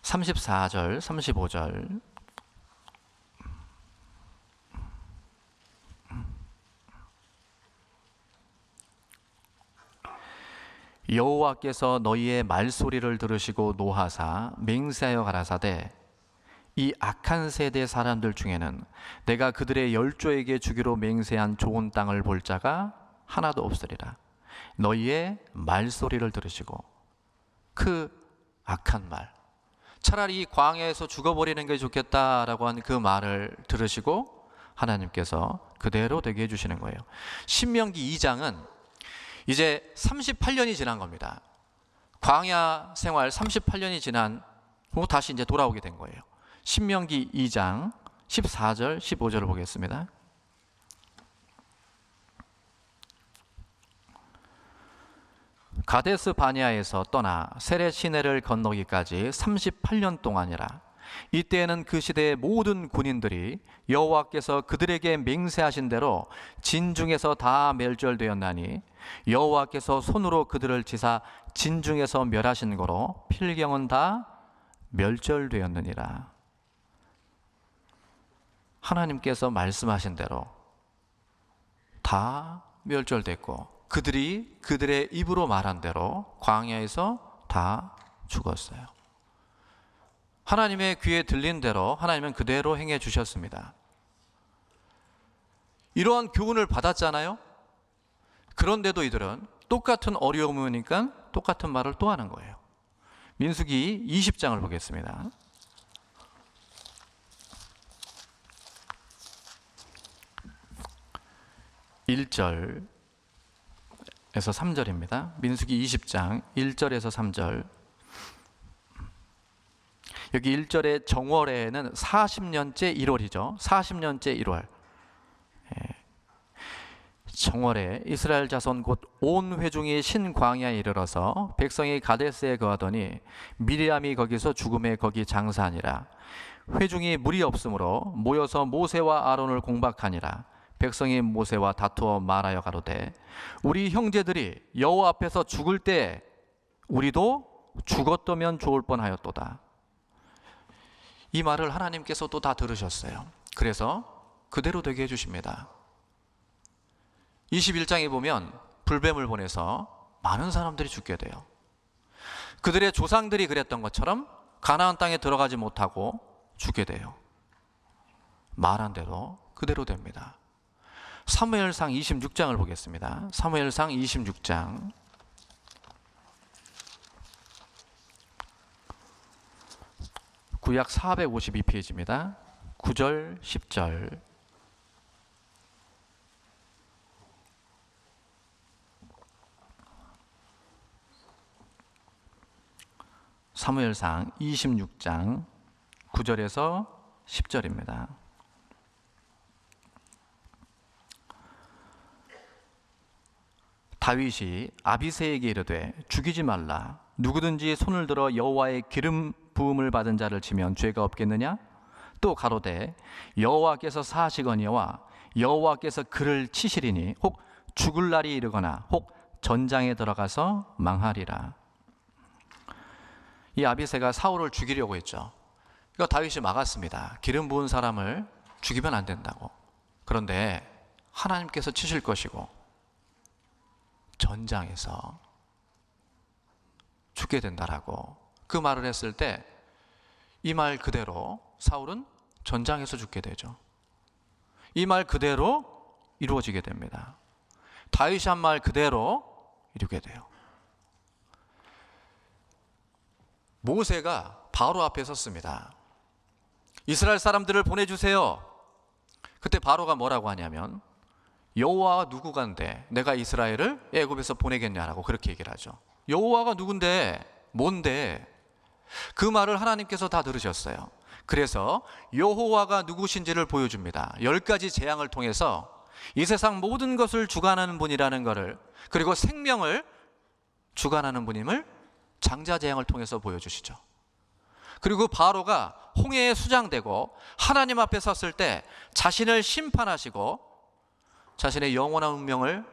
34절, 35절. 여호와께서 너희의 말소리를 들으시고 노하사 맹세하여 가라사대 이 악한 세대 사람들 중에는 내가 그들의 열조에게 주기로 맹세한 좋은 땅을 볼 자가 하나도 없으리라. 너희의 말소리를 들으시고 그 악한 말, 차라리 이 광야에서 죽어버리는 게 좋겠다라고 한 그 말을 들으시고 하나님께서 그대로 되게 해주시는 거예요. 신명기 2장은 이제 38년이 지난 겁니다. 광야 생활 38년이 지난 후 다시 이제 돌아오게 된 거예요. 신명기 2장 14절 15절을 보겠습니다. 가데스 바니아에서 떠나 세렛 시내를 건너기까지 38년 동안이라. 이때에는 그 시대의 모든 군인들이 여호와께서 그들에게 맹세하신 대로 진중에서 다 멸절되었나니 여호와께서 손으로 그들을 치사 진중에서 멸하신 거로 필경은 다 멸절되었느니라. 하나님께서 말씀하신 대로 다 멸절됐고 그들이 그들의 입으로 말한 대로 광야에서 다 죽었어요. 하나님의 귀에 들린 대로 하나님은 그대로 행해 주셨습니다. 이러한 교훈을 받았잖아요. 그런데도 이들은 똑같은 어려움이 오니까 똑같은 말을 또 하는 거예요. 민수기 20장을 보겠습니다. (1절에서 3절입니다) 민수기 20장 1절에서 3절. 여기 1절의 정월에는 40년째 1월이죠. 40년째 1월. 정월에 이스라엘 자손 곧 온 회중이 신광야에 이르러서 백성이 가데스에 거하더니 미리암이 거기서 죽음에 거기 장사하니라. 회중이 물이 없으므로 모여서 모세와 아론을 공박하니라. 백성이 모세와 다투어 말하여 가로되 우리 형제들이 여호와 앞에서 죽을 때 우리도 죽었더면 좋을 뻔하였도다. 이 말을 하나님께서도 다 들으셨어요. 그래서 그대로 되게 해주십니다. 21장에 보면 불뱀을 보내서 많은 사람들이 죽게 돼요. 그들의 조상들이 그랬던 것처럼 가나안 땅에 들어가지 못하고 죽게 돼요. 말한 대로 그대로 됩니다. 사무엘상 26장을 보겠습니다. 사무엘상 26장 구약 452페이지입니다. 9절 10절. 사무엘상 26장 9절에서 10절입니다. 다윗이 아비새에게 이르되 죽이지 말라. 누구든지 손을 들어 여호와의 기름 부음을 받은 자를 치면 죄가 없겠느냐? 또 가로되 여호와께서 사하시거니와 여호와께서 그를 치시리니 혹 죽을 날이 이르거나 혹 전장에 들어가서 망하리라. 이 아비새가 사울을 죽이려고 했죠. 이거 다윗이 막았습니다. 기름 부은 사람을 죽이면 안 된다고. 그런데 하나님께서 치실 것이고 전장에서 죽게 된다라고 그 말을 했을 때 이 말 그대로 사울은 전장에서 죽게 되죠. 이 말 그대로 이루어지게 됩니다. 다윗이 한 말 그대로 이루게 돼요. 모세가 바로 앞에 섰습니다. 이스라엘 사람들을 보내주세요. 그때 바로가 뭐라고 하냐면 여호와가 누구간데 내가 이스라엘을 애굽에서 보내겠냐라고 그렇게 얘기를 하죠. 여호와가 누군데 뭔데? 그 말을 하나님께서 다 들으셨어요. 그래서 여호와가 누구신지를 보여줍니다. 10가지 재앙을 통해서 이 세상 모든 것을 주관하는 분이라는 것을, 그리고 생명을 주관하는 분임을 장자재앙을 통해서 보여주시죠. 그리고 바로가 홍해에 수장되고 하나님 앞에 섰을 때 자신을 심판하시고 자신의 영원한 운명을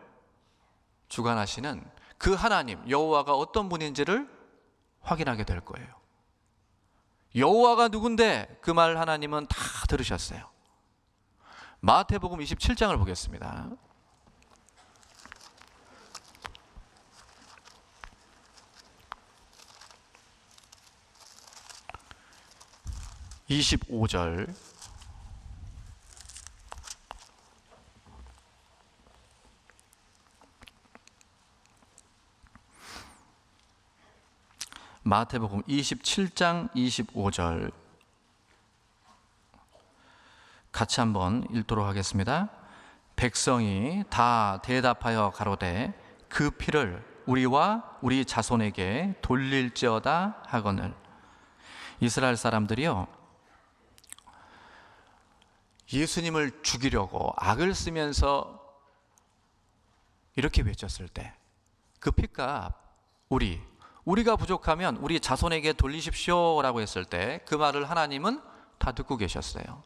주관하시는 그 하나님 여호와가 어떤 분인지를 확인하게 될 거예요. 여호와가 누군데 그 말 하나님은 다 들으셨어요. 마태복음 27장을 보겠습니다. (25절) 마태복음 27장 25절. 같이 한번 읽도록 하겠습니다. 백성이 다 대답하여 가로되 그 피를 우리와 우리 자손에게 돌릴지어다 하거늘. 이스라엘 사람들이요, 예수님을 죽이려고 악을 쓰면서 이렇게 외쳤을 때 그 핏값 우리가 부족하면 우리 자손에게 돌리십시오 라고 했을 때 그 말을 하나님은 다 듣고 계셨어요.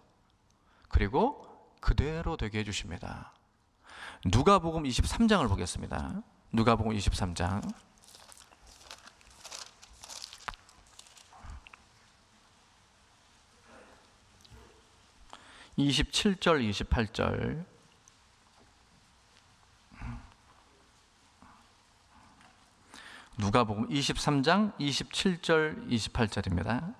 그리고 그대로 되게 해주십니다. 누가복음 23장을 보겠습니다. 누가복음 23장 27절 28절. 누가복음 23장 27절 28절입니다.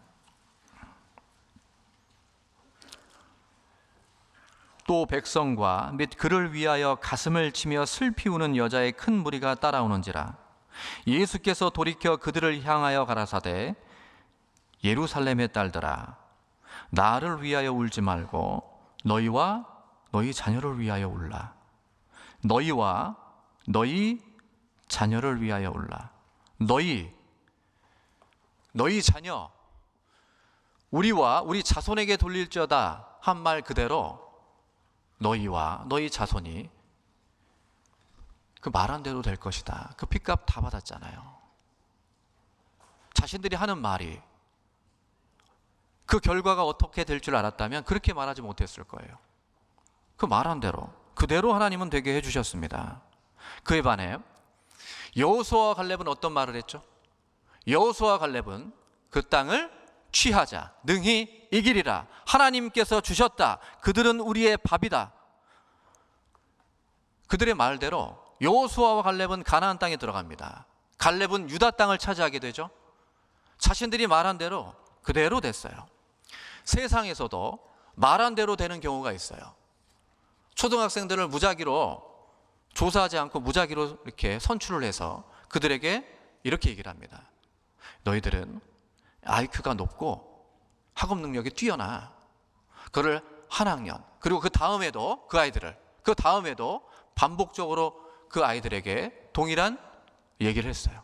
또 백성과 및 그를 위하여 가슴을 치며 슬피 우는 여자의 큰 무리가 따라오는지라. 예수께서 돌이켜 그들을 향하여 가라사대 예루살렘의 딸들아, 나를 위하여 울지 말고 너희와 너희 자녀를 위하여 울라. 너희와 너희 자녀를 위하여 울라. 너희 자녀, 우리와 우리 자손에게 돌릴지어다 한 말 그대로 너희와 너희 자손이 그 말한 대로 될 것이다. 그 핏값 다 받았잖아요. 자신들이 하는 말이 그 결과가 어떻게 될 줄 알았다면 그렇게 말하지 못했을 거예요. 그 말한 대로 그대로 하나님은 되게 해주셨습니다. 그에 반해 여호수아와 갈렙은 어떤 말을 했죠? 여호수아와 갈렙은 그 땅을 취하자, 능히 이기리라. 하나님께서 주셨다. 그들은 우리의 밥이다. 그들의 말대로 여호수아와 갈렙은 가나안 땅에 들어갑니다. 갈렙은 유다 땅을 차지하게 되죠. 자신들이 말한 대로 그대로 됐어요. 세상에서도 말한 대로 되는 경우가 있어요. 초등학생들을 무작위로 조사하지 않고 무작위로 이렇게 선출을 해서 그들에게 이렇게 얘기를 합니다. 너희들은 IQ가 높고 학업 능력이 뛰어나. 그를 한 학년, 그리고 그 다음에도 그 다음에도 반복적으로 그 아이들에게 동일한 얘기를 했어요.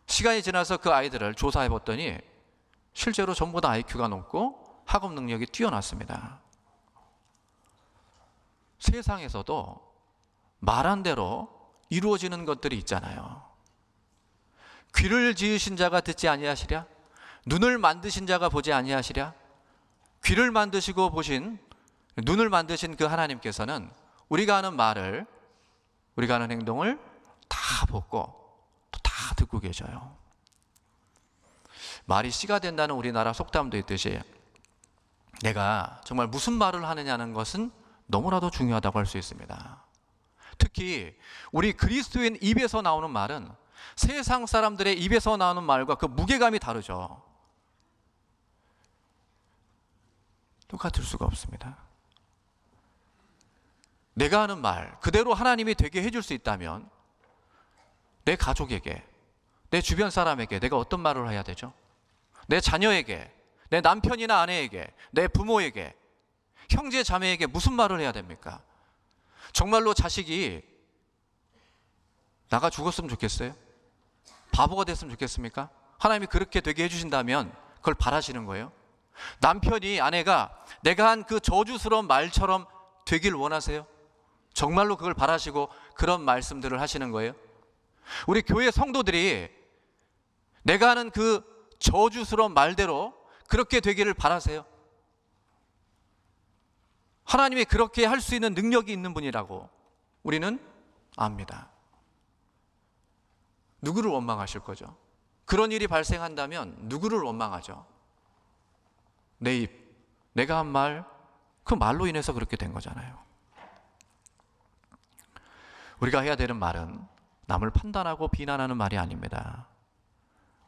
시간이 지나서 그 아이들을 조사해 봤더니 실제로 전부 다 IQ가 높고 학업 능력이 뛰어났습니다. 세상에서도 말한 대로 이루어지는 것들이 있잖아요. 귀를 지으신 자가 듣지 아니하시랴? 눈을 만드신 자가 보지 아니하시랴? 귀를 만드시고 보신, 눈을 만드신 그 하나님께서는 우리가 하는 말을, 우리가 하는 행동을 다 보고 또 다 듣고 계셔요. 말이 씨가 된다는 우리나라 속담도 있듯이 내가 정말 무슨 말을 하느냐는 것은 너무나도 중요하다고 할 수 있습니다. 특히 우리 그리스도인 입에서 나오는 말은 세상 사람들의 입에서 나오는 말과 그 무게감이 다르죠. 똑같을 수가 없습니다. 내가 하는 말 그대로 하나님이 되게 해줄 수 있다면 내 가족에게, 내 주변 사람에게 내가 어떤 말을 해야 되죠? 내 자녀에게, 내 남편이나 아내에게, 내 부모에게, 형제 자매에게 무슨 말을 해야 됩니까? 정말로 자식이 나가 죽었으면 좋겠어요? 바보가 됐으면 좋겠습니까? 하나님이 그렇게 되게 해주신다면 그걸 바라시는 거예요? 남편이, 아내가 내가 한 그 저주스러운 말처럼 되길 원하세요? 정말로 그걸 바라시고 그런 말씀들을 하시는 거예요? 우리 교회 성도들이 내가 하는 그 저주스러운 말대로 그렇게 되기를 바라세요? 하나님이 그렇게 할 수 있는 능력이 있는 분이라고 우리는 압니다. 누구를 원망하실 거죠? 그런 일이 발생한다면 누구를 원망하죠? 내 입, 내가 한 말, 그 말로 인해서 그렇게 된 거잖아요. 우리가 해야 되는 말은 남을 판단하고 비난하는 말이 아닙니다.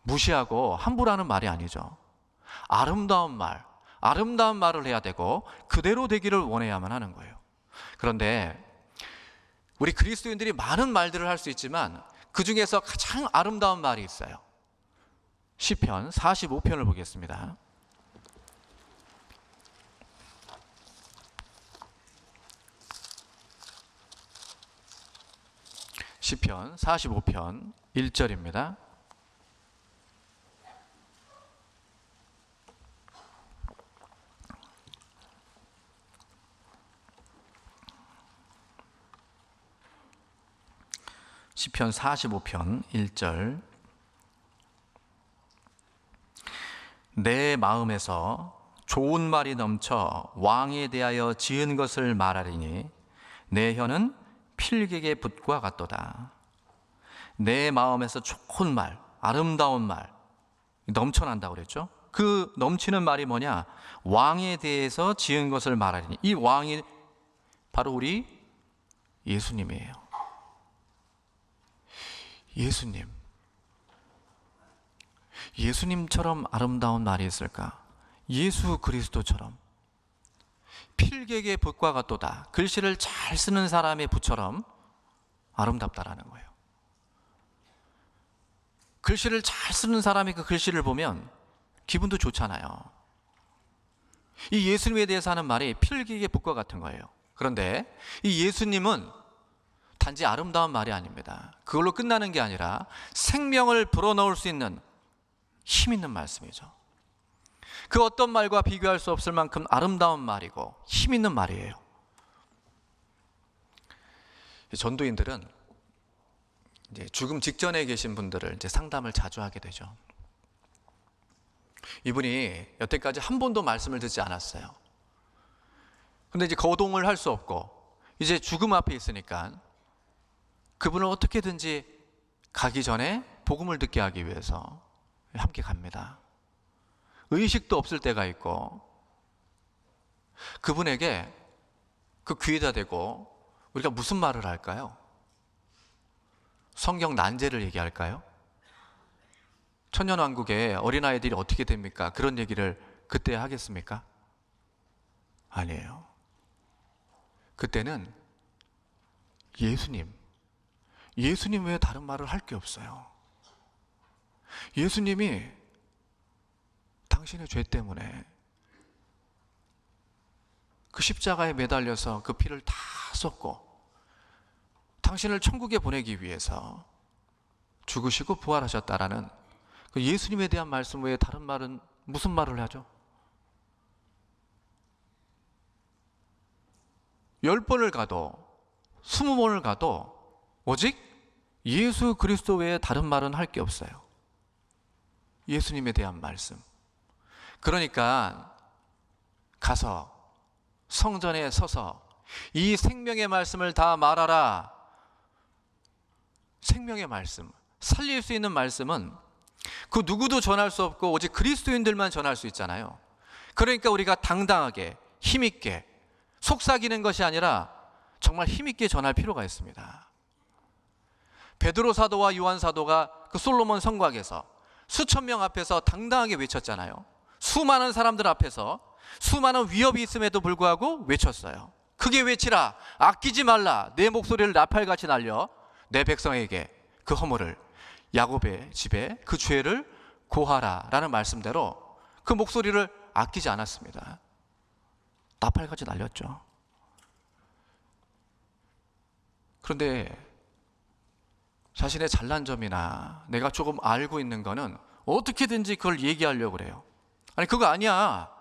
무시하고 함부로 하는 말이 아니죠. 아름다운 말을 해야 되고 그대로 되기를 원해야만 하는 거예요. 그런데 우리 그리스도인들이 많은 말들을 할 수 있지만 그 중에서 가장 아름다운 말이 있어요. 시편 45편을 보겠습니다. 시편 45편 1절입니다. 시편 45편 1절. 내 마음에서 좋은 말이 넘쳐 왕에 대하여 지은 것을 말하리니 내 혀는 필객의 붓과 같도다. 내 마음에서 좋은 말, 아름다운 말 넘쳐난다고 그랬죠. 그 넘치는 말이 뭐냐? 왕에 대해서 지은 것을 말하리니, 이 왕이 바로 우리 예수님이에요. 예수님처럼 아름다운 말이 있을까? 예수 그리스도처럼 필객의 붓과 같도다. 글씨를 잘 쓰는 사람의 붓처럼 아름답다라는 거예요. 글씨를 잘 쓰는 사람이 그 글씨를 보면 기분도 좋잖아요. 이 예수님에 대해서 하는 말이 필객의 붓과 같은 거예요. 그런데 이 예수님은 단지 아름다운 말이 아닙니다. 그걸로 끝나는 게 아니라 생명을 불어넣을 수 있는 힘 있는 말씀이죠. 그 어떤 말과 비교할 수 없을 만큼 아름다운 말이고 힘 있는 말이에요. 전도인들은 이제 죽음 직전에 계신 분들을 이제 상담을 자주 하게 되죠. 이분이 여태까지 한 번도 말씀을 듣지 않았어요. 근데 이제 거동을 할 수 없고 이제 죽음 앞에 있으니까 그분을 어떻게든지 가기 전에 복음을 듣게 하기 위해서 함께 갑니다. 의식도 없을 때가 있고 그분에게 그 귀에다 대고 우리가 무슨 말을 할까요? 성경 난제를 얘기할까요? 천년왕국에 어린아이들이 어떻게 됩니까? 그런 얘기를 그때 하겠습니까? 아니에요. 그때는 예수님 외에 다른 말을 할 게 없어요. 예수님이 당신의 죄 때문에 그 십자가에 매달려서 그 피를 다 쏟고 당신을 천국에 보내기 위해서 죽으시고 부활하셨다라는 그 예수님에 대한 말씀 외에 다른 말은 무슨 말을 하죠? 10번을 가도 20번을 가도 오직 예수 그리스도 외에 다른 말은 할 게 없어요. 예수님에 대한 말씀. 그러니까 가서 성전에 서서 이 생명의 말씀을 다 말하라. 생명의 말씀, 살릴 수 있는 말씀은 그 누구도 전할 수 없고 오직 그리스도인들만 전할 수 있잖아요. 그러니까 우리가 당당하게 힘있게 속삭이는 것이 아니라 정말 힘있게 전할 필요가 있습니다. 베드로 사도와 요한 사도가 그 솔로몬 성곽에서 수천 명 앞에서 당당하게 외쳤잖아요. 수많은 사람들 앞에서 수많은 위협이 있음에도 불구하고 외쳤어요. 크게 외치라, 아끼지 말라, 내 목소리를 나팔같이 날려 내 백성에게 그 허물을, 야곱의 집에 그 죄를 고하라 라는 말씀대로 그 목소리를 아끼지 않았습니다. 나팔같이 날렸죠. 그런데 자신의 잘난 점이나 내가 조금 알고 있는 거는 어떻게든지 그걸 얘기하려고 그래요. 아니 그거 아니야,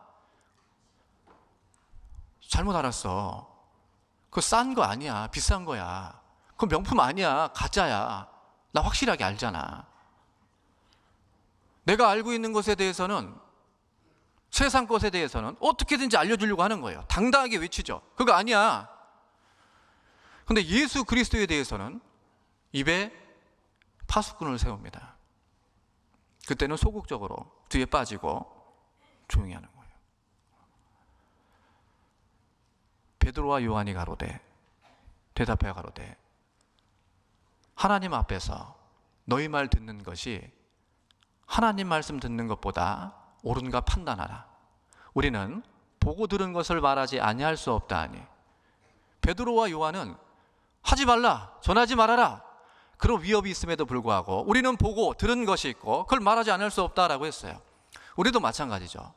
잘못 알았어, 그거 싼 거 아니야, 비싼 거야, 그거 명품 아니야, 가짜야, 나 확실하게 알잖아. 내가 알고 있는 것에 대해서는, 세상 것에 대해서는 어떻게든지 알려주려고 하는 거예요. 당당하게 외치죠. 그거 아니야. 근데 예수 그리스도에 대해서는 입에 파수꾼을 세웁니다. 그때는 소극적으로 뒤에 빠지고 조용히 하는 거예요. 베드로와 요한이 가로되, 대답하여 가로되, 하나님 앞에서 너희 말 듣는 것이 하나님 말씀 듣는 것보다 옳은가 판단하라. 우리는 보고 들은 것을 말하지 아니할 수 없다 하니, 베드로와 요한은 하지 말라, 전하지 말아라, 그런 위협이 있음에도 불구하고 우리는 보고 들은 것이 있고 그걸 말하지 않을 수 없다라고 했어요. 우리도 마찬가지죠.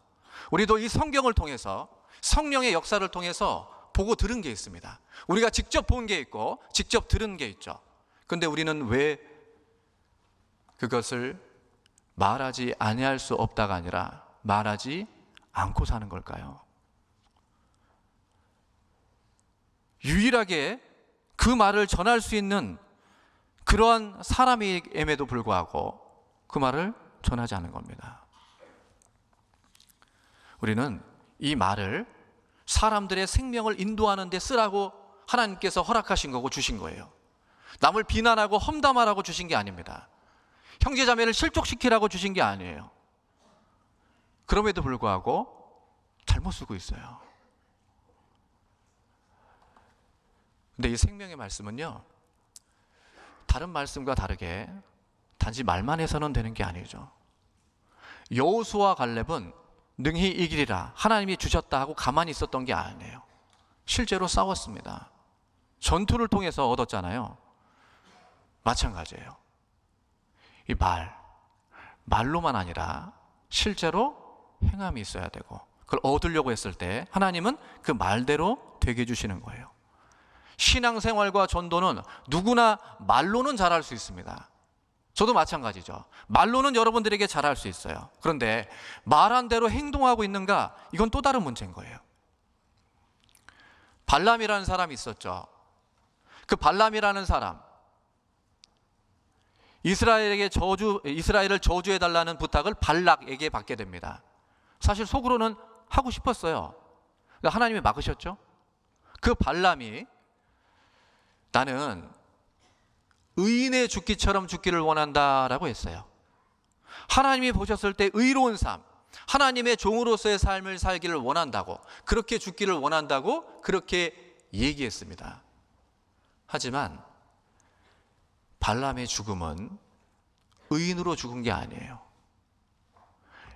우리도 이 성경을 통해서, 성령의 역사를 통해서 보고 들은 게 있습니다. 우리가 직접 본 게 있고 직접 들은 게 있죠. 그런데 우리는 왜 그것을 말하지 아니할 수 없다가 아니라 말하지 않고 사는 걸까요? 유일하게 그 말을 전할 수 있는 그러한 사람임에도 불구하고 그 말을 전하지 않는 겁니다. 우리는 이 말을 사람들의 생명을 인도하는 데 쓰라고 하나님께서 허락하신 거고 주신 거예요. 남을 비난하고 험담하라고 주신 게 아닙니다. 형제자매를 실족시키라고 주신 게 아니에요. 그럼에도 불구하고 잘못 쓰고 있어요. 근데 이 생명의 말씀은요, 다른 말씀과 다르게 단지 말만 해서는 되는 게 아니죠. 여호수아와 갈렙은 능히 이기리라, 하나님이 주셨다 하고 가만히 있었던 게 아니에요. 실제로 싸웠습니다. 전투를 통해서 얻었잖아요. 마찬가지예요. 이 말로만 아니라 실제로 행함이 있어야 되고, 그걸 얻으려고 했을 때 하나님은 그 말대로 되게 해주시는 거예요. 신앙생활과 전도는 누구나 말로는 잘할 수 있습니다. 저도 마찬가지죠. 말로는 여러분들에게 잘할 수 있어요. 그런데 말한 대로 행동하고 있는가? 이건 또 다른 문제인 거예요. 발람이라는 사람이 있었죠. 그 발람이라는 사람, 이스라엘을 저주해달라는 부탁을 발락에게 받게 됩니다. 사실 속으로는 하고 싶었어요. 하나님이 막으셨죠. 그 발람이 나는 의인의 죽기처럼 죽기를 원한다라고 했어요. 하나님이 보셨을 때 의로운 삶, 하나님의 종으로서의 삶을 살기를 원한다고, 그렇게 죽기를 원한다고 그렇게 얘기했습니다. 하지만 발람의 죽음은 의인으로 죽은 게 아니에요.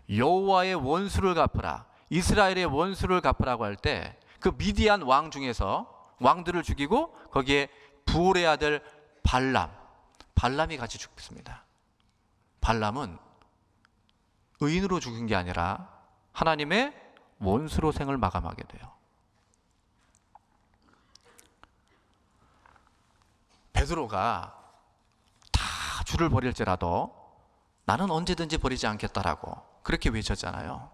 여호와의 원수를 갚으라, 이스라엘의 원수를 갚으라고 할 때 그 미디안 왕 중에서 왕들을 죽이고 거기에 부올의 아들 발람이 같이 죽습니다. 발람은 의인으로 죽은 게 아니라 하나님의 원수로 생을 마감하게 돼요. 베드로가 다 주를 버릴지라도 나는 언제든지 버리지 않겠다라고 그렇게 외쳤잖아요.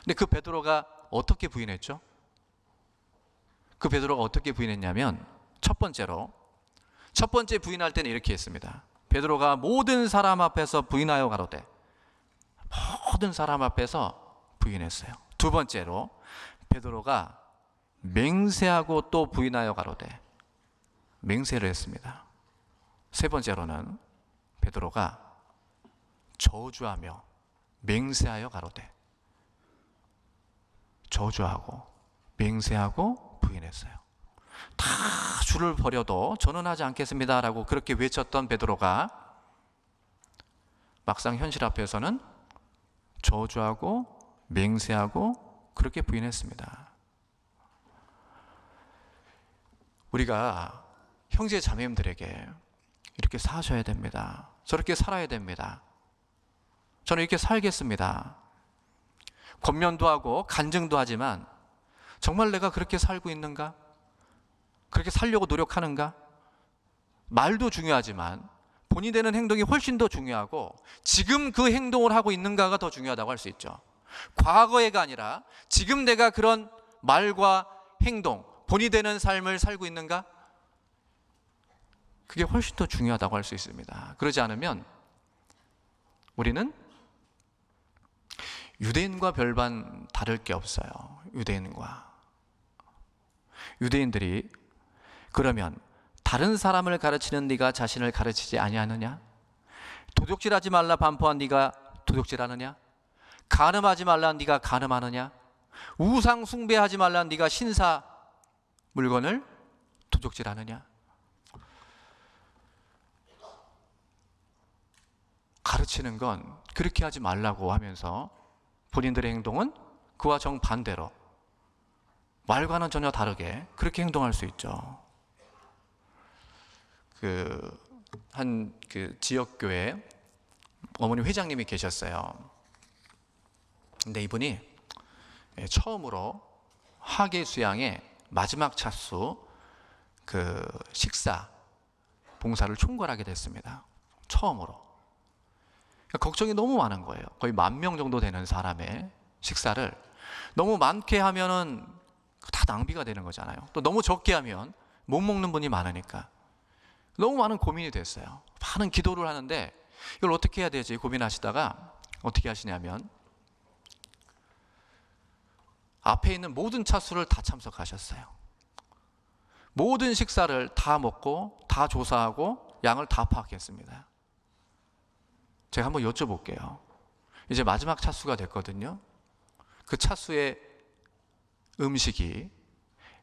근데 그 베드로가 어떻게 부인했죠? 그 베드로가 어떻게 부인했냐면, 첫 번째 부인할 때는 이렇게 했습니다. 베드로가 모든 사람 앞에서 부인하여 가로되, 모든 사람 앞에서 부인했어요. 두 번째로 베드로가 맹세하고 또 부인하여 가로되, 맹세를 했습니다. 세 번째로는 베드로가 저주하며 맹세하여 가로되, 저주하고 맹세하고 부인했어요. 다 주를 버려도 저는 하지 않겠습니다라고 그렇게 외쳤던 베드로가 막상 현실 앞에서는 저주하고 맹세하고 그렇게 부인했습니다. 우리가 형제 자매님들에게 이렇게 사셔야 됩니다. 저렇게 살아야 됩니다. 저는 이렇게 살겠습니다. 권면도 하고 간증도 하지만 정말 내가 그렇게 살고 있는가? 그렇게 살려고 노력하는가? 말도 중요하지만 본이 되는 행동이 훨씬 더 중요하고, 지금 그 행동을 하고 있는가가 더 중요하다고 할 수 있죠. 과거에가 아니라 지금 내가 그런 말과 행동, 본이 되는 삶을 살고 있는가? 그게 훨씬 더 중요하다고 할 수 있습니다. 그러지 않으면 우리는 유대인과 별반 다를 게 없어요. 유대인들이 그러면 다른 사람을 가르치는 네가 자신을 가르치지 아니하느냐? 도둑질하지 말라 반포한 네가 도둑질하느냐? 간음하지 말라 네가 간음하느냐? 우상 숭배하지 말라 네가 신사 물건을 도둑질하느냐? 가르치는 건 그렇게 하지 말라고 하면서 본인들의 행동은 그와 정반대로, 말과는 전혀 다르게 그렇게 행동할 수 있죠. 한 지역교회 어머니 회장님이 계셨어요. 근데 이분이 처음으로 학예 수양의 마지막 차수 식사 봉사를 총괄하게 됐습니다. 처음으로. 그러니까 걱정이 너무 많은 거예요. 거의 10,000명 정도 되는 사람의 식사를 너무 많게 하면은 다 낭비가 되는 거잖아요. 또 너무 적게 하면 못 먹는 분이 많으니까 너무 많은 고민이 됐어요. 많은 기도를 하는데 이걸 어떻게 해야 되지 고민하시다가 어떻게 하시냐면 앞에 있는 모든 차수를 다 참석하셨어요. 모든 식사를 다 먹고 다 조사하고 양을 다 파악했습니다. 제가 한번 여쭤볼게요. 이제 마지막 차수가 됐거든요. 그 차수의 음식이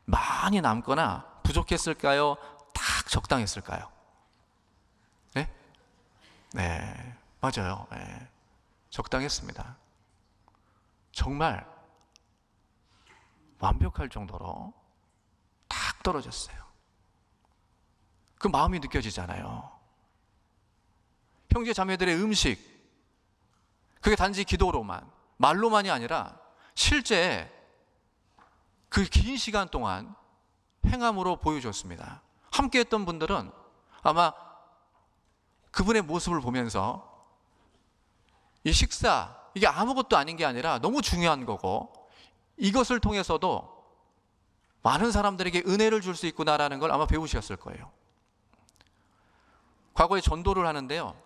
많이 남거나 부족했을까요? 딱 적당했을까요? 네? 네, 맞아요. 네, 적당했습니다. 정말 완벽할 정도로 딱 떨어졌어요. 그 마음이 느껴지잖아요. 형제 자매들의 음식, 그게 단지 기도로만, 말로만이 아니라 실제 그 긴 시간 동안 행함으로 보여줬습니다. 함께 했던 분들은 아마 그분의 모습을 보면서 이 식사, 이게 아무것도 아닌 게 아니라 너무 중요한 거고 이것을 통해서도 많은 사람들에게 은혜를 줄 수 있구나라는 걸 아마 배우셨을 거예요. 과거에 전도를 하는데요,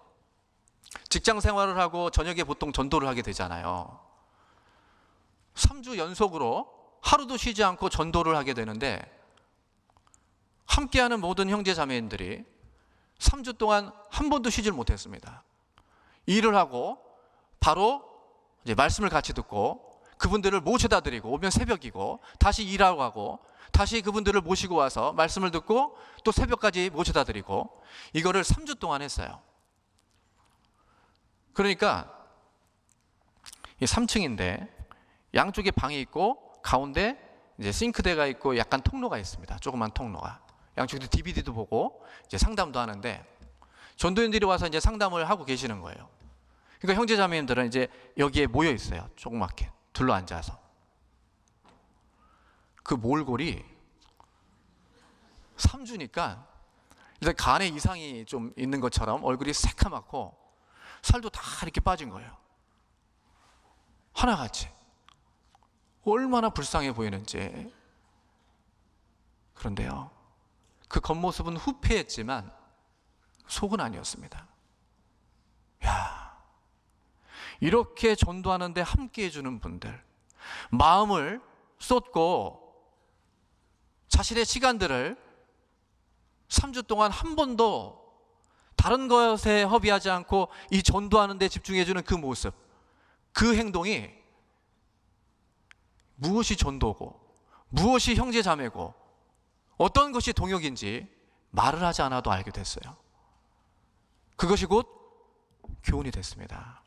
직장 생활을 하고 저녁에 보통 전도를 하게 되잖아요. 3주 연속으로 하루도 쉬지 않고 전도를 하게 되는데 함께하는 모든 형제 자매인들이 3주 동안 한 번도 쉬질 못했습니다. 일을 하고 바로 이제 말씀을 같이 듣고 그분들을 모셔다 드리고 오면 새벽이고 다시 일하고 하고 다시 그분들을 모시고 와서 말씀을 듣고 또 새벽까지 모셔다 드리고 이거를 3주 동안 했어요. 그러니까 3층인데 양쪽에 방이 있고 가운데 이제 싱크대가 있고 약간 통로가 있습니다. 조그만 통로가. 양쪽에 DVD도 보고 이제 상담도 하는데 전도인들이 와서 이제 상담을 하고 계시는 거예요. 그러니까 형제 자매님들은 이제 여기에 모여 있어요. 조그맣게 둘러 앉아서. 그 몰골이 3주니까 일단 간에 이상이 좀 있는 것처럼 얼굴이 새카맣고 살도 다 이렇게 빠진 거예요. 하나같이. 얼마나 불쌍해 보이는지. 그런데요, 그 겉모습은 후패했지만 속은 아니었습니다. 야, 이렇게 전도하는데 함께 해주는 분들, 마음을 쏟고 자신의 시간들을 3주 동안 한 번도 다른 것에 허비하지 않고 이 전도하는 데 집중해주는 그 모습, 그 행동이 무엇이 전도고 무엇이 형제 자매고 어떤 것이 동역인지 말을 하지 않아도 알게 됐어요. 그것이 곧 교훈이 됐습니다.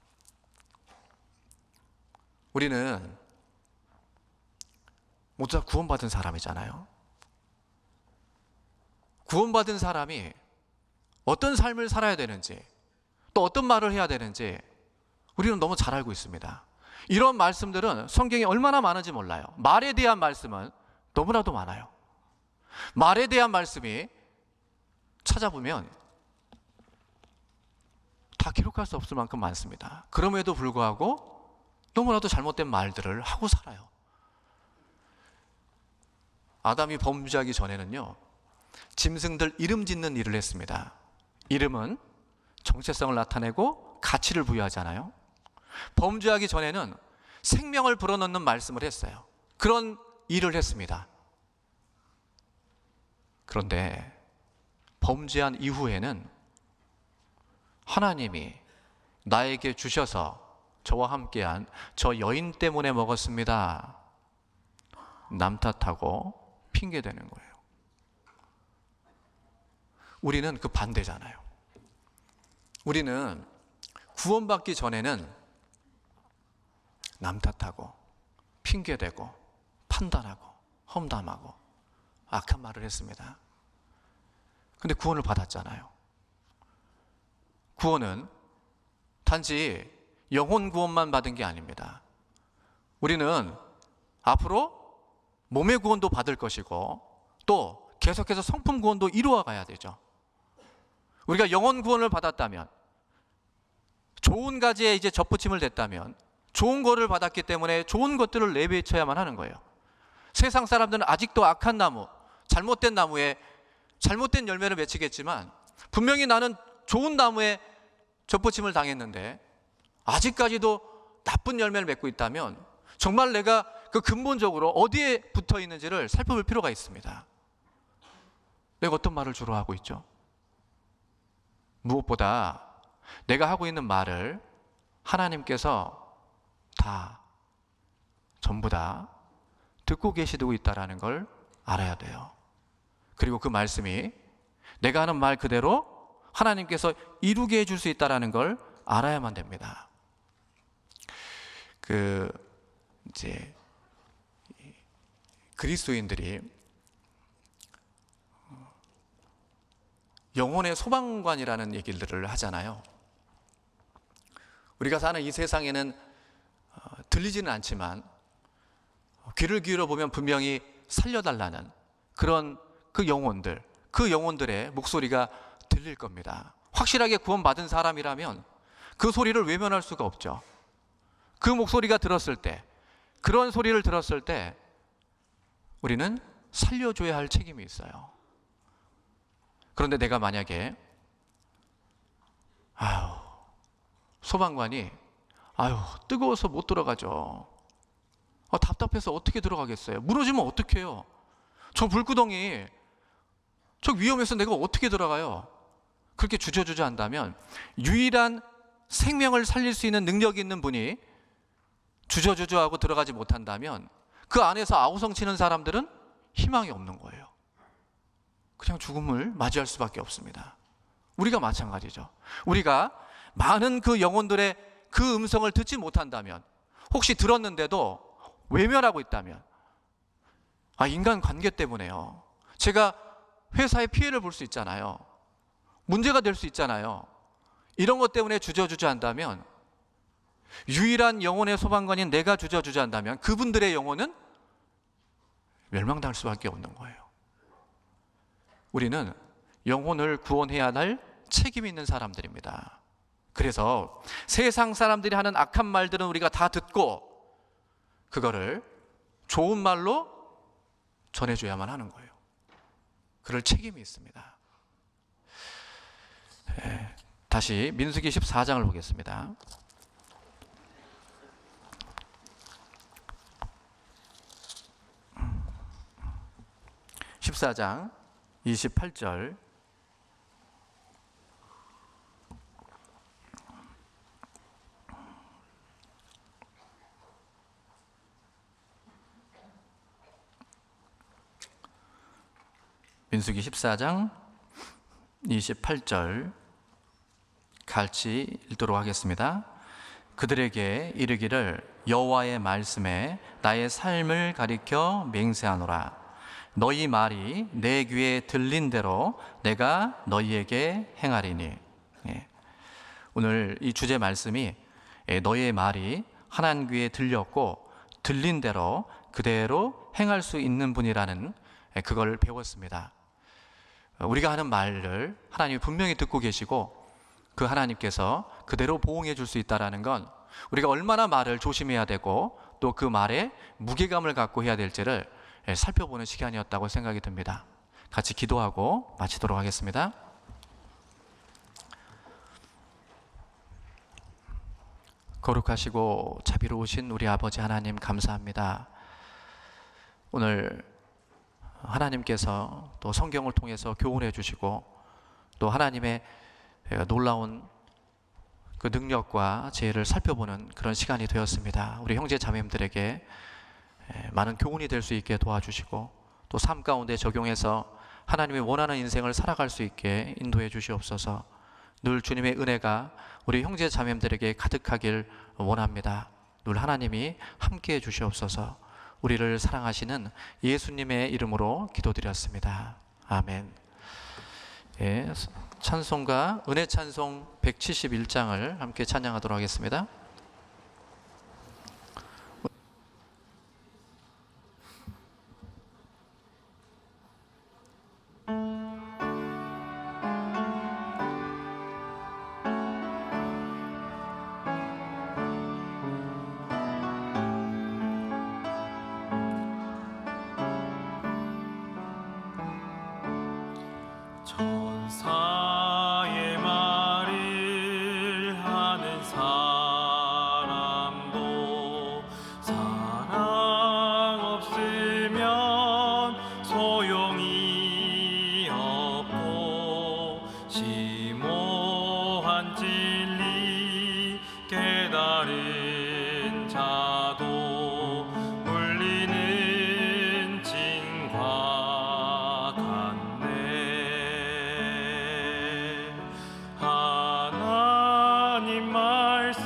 우리는 모두 다 구원받은 사람이잖아요. 구원받은 사람이 어떤 삶을 살아야 되는지 또 어떤 말을 해야 되는지 우리는 너무 잘 알고 있습니다. 이런 말씀들은 성경에 얼마나 많은지 몰라요. 말에 대한 말씀은 너무나도 많아요. 말에 대한 말씀이 찾아보면 다 기록할 수 없을 만큼 많습니다. 그럼에도 불구하고 너무나도 잘못된 말들을 하고 살아요. 아담이 범죄하기 전에는요, 짐승들 이름 짓는 일을 했습니다. 이름은 정체성을 나타내고 가치를 부여하잖아요. 범죄하기 전에는 생명을 불어넣는 말씀을 했어요. 그런 일을 했습니다. 그런데 범죄한 이후에는 하나님이 나에게 주셔서 저와 함께한 저 여인 때문에 먹었습니다. 남 탓하고 핑계대는 거예요. 우리는 그 반대잖아요. 우리는 구원받기 전에는 남 탓하고 핑계대고 판단하고 험담하고 악한 말을 했습니다. 근데 구원을 받았잖아요. 구원은 단지 영혼 구원만 받은 게 아닙니다. 우리는 앞으로 몸의 구원도 받을 것이고 또 계속해서 성품 구원도 이루어 가야 되죠. 우리가 영혼 구원을 받았다면, 좋은 가지에 이제 접붙임을 됐다면, 좋은 거를 받았기 때문에 좋은 것들을 내비쳐야만 하는 거예요. 세상 사람들은 아직도 악한 나무, 잘못된 나무에 잘못된 열매를 맺히겠지만, 분명히 나는 좋은 나무에 접붙임을 당했는데 아직까지도 나쁜 열매를 맺고 있다면 정말 내가 그 근본적으로 어디에 붙어 있는지를 살펴볼 필요가 있습니다. 내가 어떤 말을 주로 하고 있죠? 무엇보다 내가 하고 있는 말을 하나님께서 전부 다 듣고 계시고 있다는 걸 알아야 돼요. 그리고 그 말씀이 내가 하는 말 그대로 하나님께서 이루게 해줄 수 있다는 걸 알아야만 됩니다. 이제 그리스도인들이 영혼의 소방관이라는 얘기들을 하잖아요. 우리가 사는 이 세상에는 들리지는 않지만 귀를 기울여 보면 분명히 살려달라는 그런 그 영혼들의 목소리가 들릴 겁니다. 확실하게 구원받은 사람이라면 그 소리를 외면할 수가 없죠. 그 목소리가 들었을 때, 그런 소리를 들었을 때 우리는 살려줘야 할 책임이 있어요. 그런데 내가 만약에 소방관이 뜨거워서 못 들어가죠. 답답해서 어떻게 들어가겠어요? 무너지면 어떡해요? 저 불구덩이, 저 위험해서 내가 어떻게 들어가요? 그렇게 주저주저 한다면, 유일한 생명을 살릴 수 있는 능력이 있는 분이 주저주저하고 들어가지 못한다면 그 안에서 아우성 치는 사람들은 희망이 없는 거예요. 그냥 죽음을 맞이할 수밖에 없습니다. 우리가 마찬가지죠. 우리가 많은 그 영혼들의 그 음성을 듣지 못한다면, 혹시 들었는데도 외면하고 있다면, 인간 관계 때문에요. 제가 회사에 피해를 볼 수 있잖아요. 문제가 될 수 있잖아요. 이런 것 때문에 주저주저 한다면, 유일한 영혼의 소방관인 내가 주저주저 한다면 그분들의 영혼은 멸망당할 수밖에 없는 거예요. 우리는 영혼을 구원해야 할 책임이 있는 사람들입니다. 그래서 세상 사람들이 하는 악한 말들은 우리가 다 듣고 그거를 좋은 말로 전해줘야만 하는 거예요. 그럴 책임이 있습니다. 다시 민수기 14장을 보겠습니다. 14장 28절. 민수기 14장 28절 같이 읽도록 하겠습니다. 그들에게 이르기를 여호와의 말씀에 나의 삶을 가리켜 맹세하노라. 너희 말이 내 귀에 들린 대로 내가 너희에게 행하리니. 오늘 이 주제 말씀이 너희의 말이 하나님 귀에 들렸고 들린 대로 그대로 행할 수 있는 분이라는 그걸 배웠습니다. 우리가 하는 말을 하나님이 분명히 듣고 계시고 그 하나님께서 그대로 보응해 줄 수 있다는 건 우리가 얼마나 말을 조심해야 되고 또 그 말에 무게감을 갖고 해야 될지를 살펴보는 시간이었다고 생각이 듭니다. 같이 기도하고 마치도록 하겠습니다. 거룩하시고 자비로우신 우리 아버지 하나님, 감사합니다. 오늘 하나님께서 또 성경을 통해서 교훈해 주시고 또 하나님의 놀라운 그 능력과 지혜를 살펴보는 그런 시간이 되었습니다. 우리 형제 자매님들에게 많은 교훈이 될 수 있게 도와주시고 또 삶 가운데 적용해서 하나님이 원하는 인생을 살아갈 수 있게 인도해 주시옵소서. 늘 주님의 은혜가 우리 형제 자매들에게 가득하길 원합니다. 늘 하나님이 함께해 주시옵소서. 우리를 사랑하시는 예수님의 이름으로 기도드렸습니다. 아멘. 찬송가 은혜 찬송 171장을 함께 찬양하도록 하겠습니다. 천사의 말을 하는 사람도 사랑 없으면 소용이 없고 심오한 진리 깨달은 자도 울리는 징과 같네. 하나님 말씀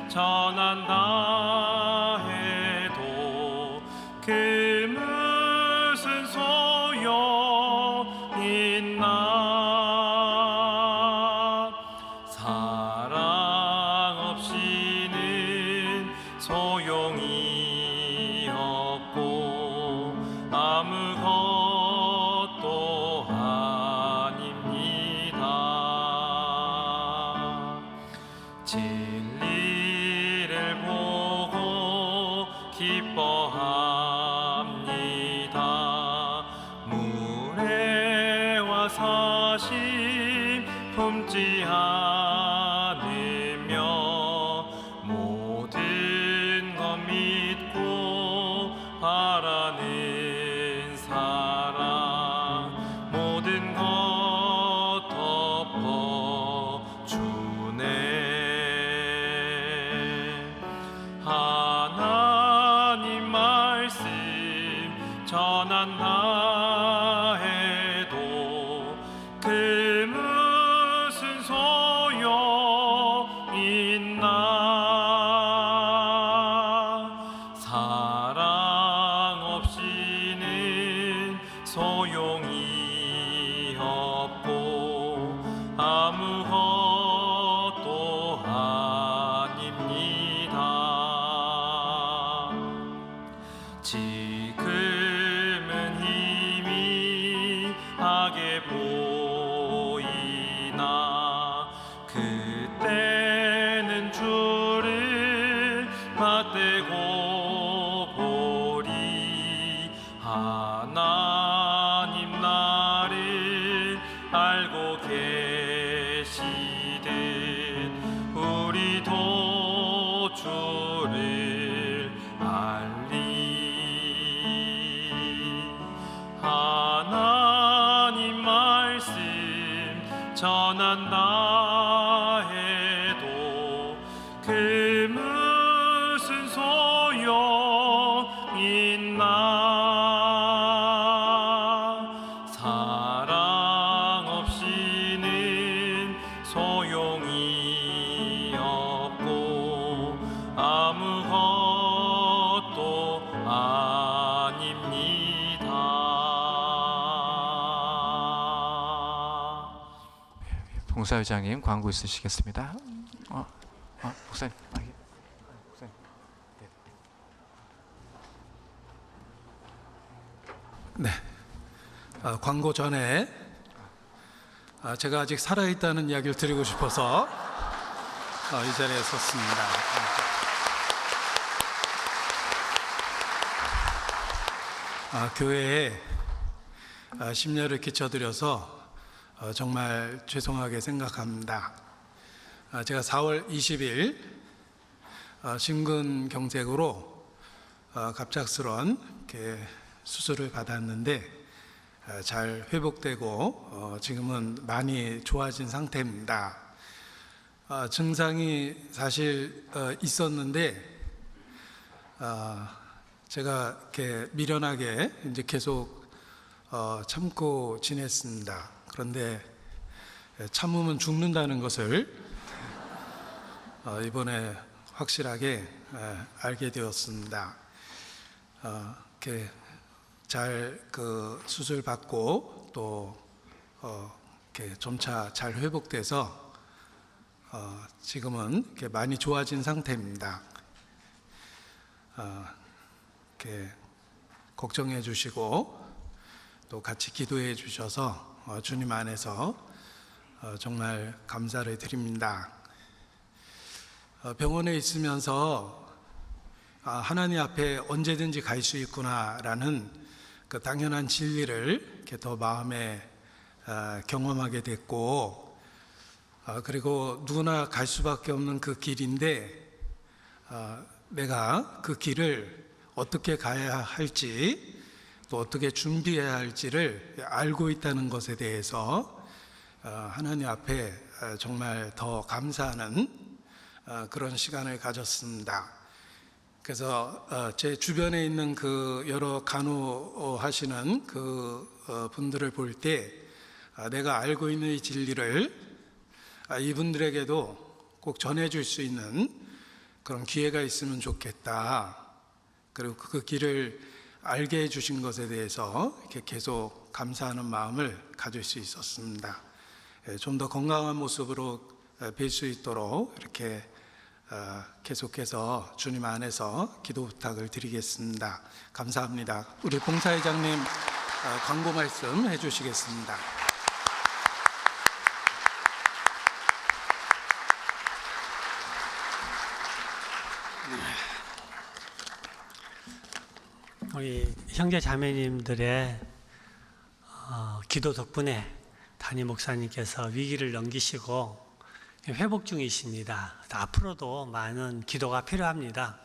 전한다 해도 그 무슨 소용 있나. 사랑 없이는 소용이 없고 아무것도 아닙니다. 진리를 보고 기뻐합니다. 무례와 사심 품지 않으며 모든 것 믿고 바라는 사랑 모든 것 덮어주네. 하나님 말씀 전한다 해도 그 무슨 소용 있나. 사랑 없이는 소용이 없고 아무것도 아닙니다. 지금은 희미하게 보이나 그때는 주를 맞대고 보리. 하나님 나를 알고 계시듯 우리도 주를 알리. 하나님 말씀 전한다 해도 그 무슨 소용 있나. 사랑 없이는 소용이 없고 아무것도 아닙니다. 봉사회장님 광고 있으시겠습니다. 목사님. 목사님. 네. 광고 전에 제가 아직 살아있다는 이야기를 드리고 싶어서 이 자리에 섰습니다. 교회에 심려를 끼쳐드려서 정말 죄송하게 생각합니다. 제가 4월 20일 심근경색으로 갑작스런 이렇게 수술을 받았는데 잘 회복되고 지금은 많이 좋아진 상태입니다. 증상이 사실 있었는데 제가 이렇게 미련하게 이제 계속 참고 지냈습니다. 그런데 참으면 죽는다는 것을 이번에 확실하게 알게 되었습니다. 이렇게 잘 그 수술 받고 또 이렇게 점차 잘 회복돼서 지금은 이렇게 많이 좋아진 상태입니다. 이렇게 걱정해 주시고 또 같이 기도해 주셔서 주님 안에서 정말 감사를 드립니다. 병원에 있으면서 하나님 앞에 언제든지 갈 수 있구나라는 그 당연한 진리를 이렇게 더 마음에 경험하게 됐고, 그리고 누구나 갈 수밖에 없는 그 길인데 내가 그 길을 어떻게 가야 할지 또 어떻게 준비해야 할지를 알고 있다는 것에 대해서 하나님 앞에 정말 더 감사하는 그런 시간을 가졌습니다. 그래서 제 주변에 있는 그 여러 간호하시는 그 분들을 볼 때 내가 알고 있는 이 진리를 이분들에게도 꼭 전해줄 수 있는 그런 기회가 있으면 좋겠다. 그리고 그 길을 알게 해주신 것에 대해서 이렇게 계속 감사하는 마음을 가질 수 있었습니다. 좀 더 건강한 모습으로 뵐 수 있도록 이렇게 계속해서 주님 안에서 기도 부탁을 드리겠습니다. 감사합니다. 우리 봉사회장님 광고 말씀 해주시겠습니다. 우리 형제 자매님들의 기도 덕분에 담임 목사님께서 위기를 넘기시고 회복 중이십니다. 앞으로도 많은 기도가 필요합니다.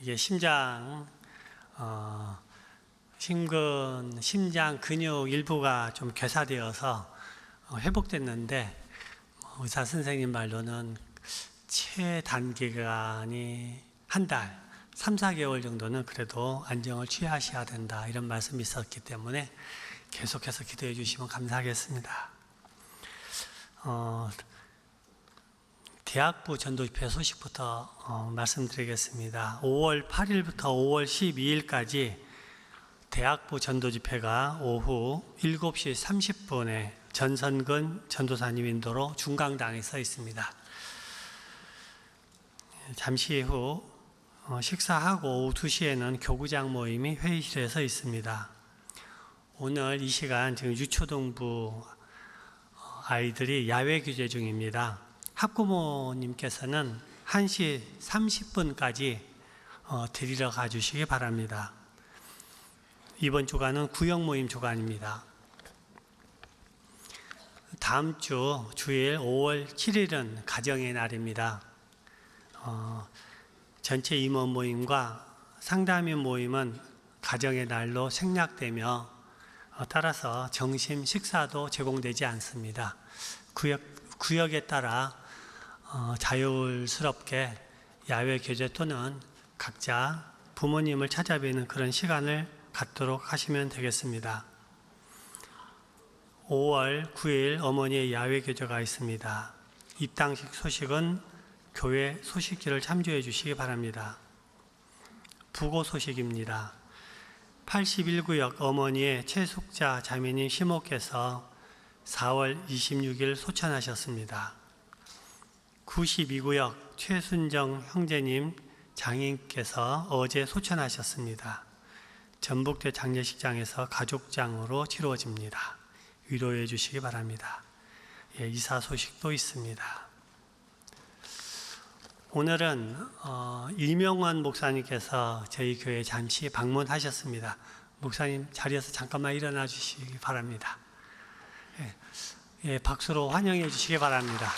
이게 심장 근육 일부가 좀 괴사되어서 회복됐는데 의사 선생님 말로는 최단기간이 한 달, 3, 4개월 정도는 그래도 안정을 취하셔야 된다, 이런 말씀이 있었기 때문에 계속해서 기도해 주시면 감사하겠습니다. 대학부 전도집회 소식부터 말씀드리겠습니다. 5월 8일부터 5월 12일까지 대학부 전도집회가 오후 7시 30분에 전선근 전도사님 인도로 중강당에 서 있습니다. 잠시 후 식사하고 오후 2시에는 교구장 모임이 회의실에서 있습니다. 오늘 이 시간 지금 유초등부 아이들이 야외 교제 중입니다. 학부모님께서는 1시 30분까지 데리러 가주시기 바랍니다. 이번 주간은 구역 모임 주간입니다. 다음 주 주일 5월 7일은 가정의 날입니다. 전체 임원 모임과 상담인 모임은 가정의 날로 생략되며 따라서 점심 식사도 제공되지 않습니다. 구역에 따라 자율스럽게 야외 교제 또는 각자 부모님을 찾아뵈는 그런 시간을 갖도록 하시면 되겠습니다. 5월 9일 어머니의 야외 교제가 있습니다. 입당식 소식은 교회 소식지를 참조해 주시기 바랍니다. 부고 소식입니다. 81구역 어머니의 최숙자 자매님 시모께서 4월 26일 소천하셨습니다. 92구역 최순정 형제님 장인께서 어제 소천하셨습니다. 전북대 장례식장에서 가족장으로 치루어집니다. 위로해 주시기 바랍니다. 이사 소식도 있습니다. 오늘은 이명원 목사님께서 저희 교회에 잠시 방문하셨습니다. 목사님 자리에서 잠깐만 일어나 주시기 바랍니다. 박수로 환영해 주시기 바랍니다.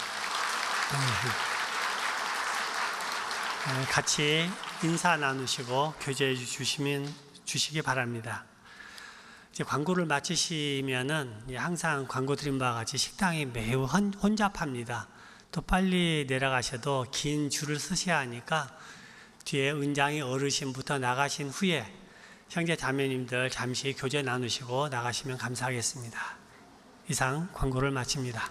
같이 인사 나누시고 교제해 주시기 바랍니다. 이제 광고를 마치시면은 항상 광고 드린 바와 같이 식당이 매우 혼잡합니다. 또 빨리 내려가셔도 긴 줄을 서셔야 하니까 뒤에 은장이 어르신부터 나가신 후에 형제 자매님들 잠시 교제 나누시고 나가시면 감사하겠습니다. 이상 광고를 마칩니다.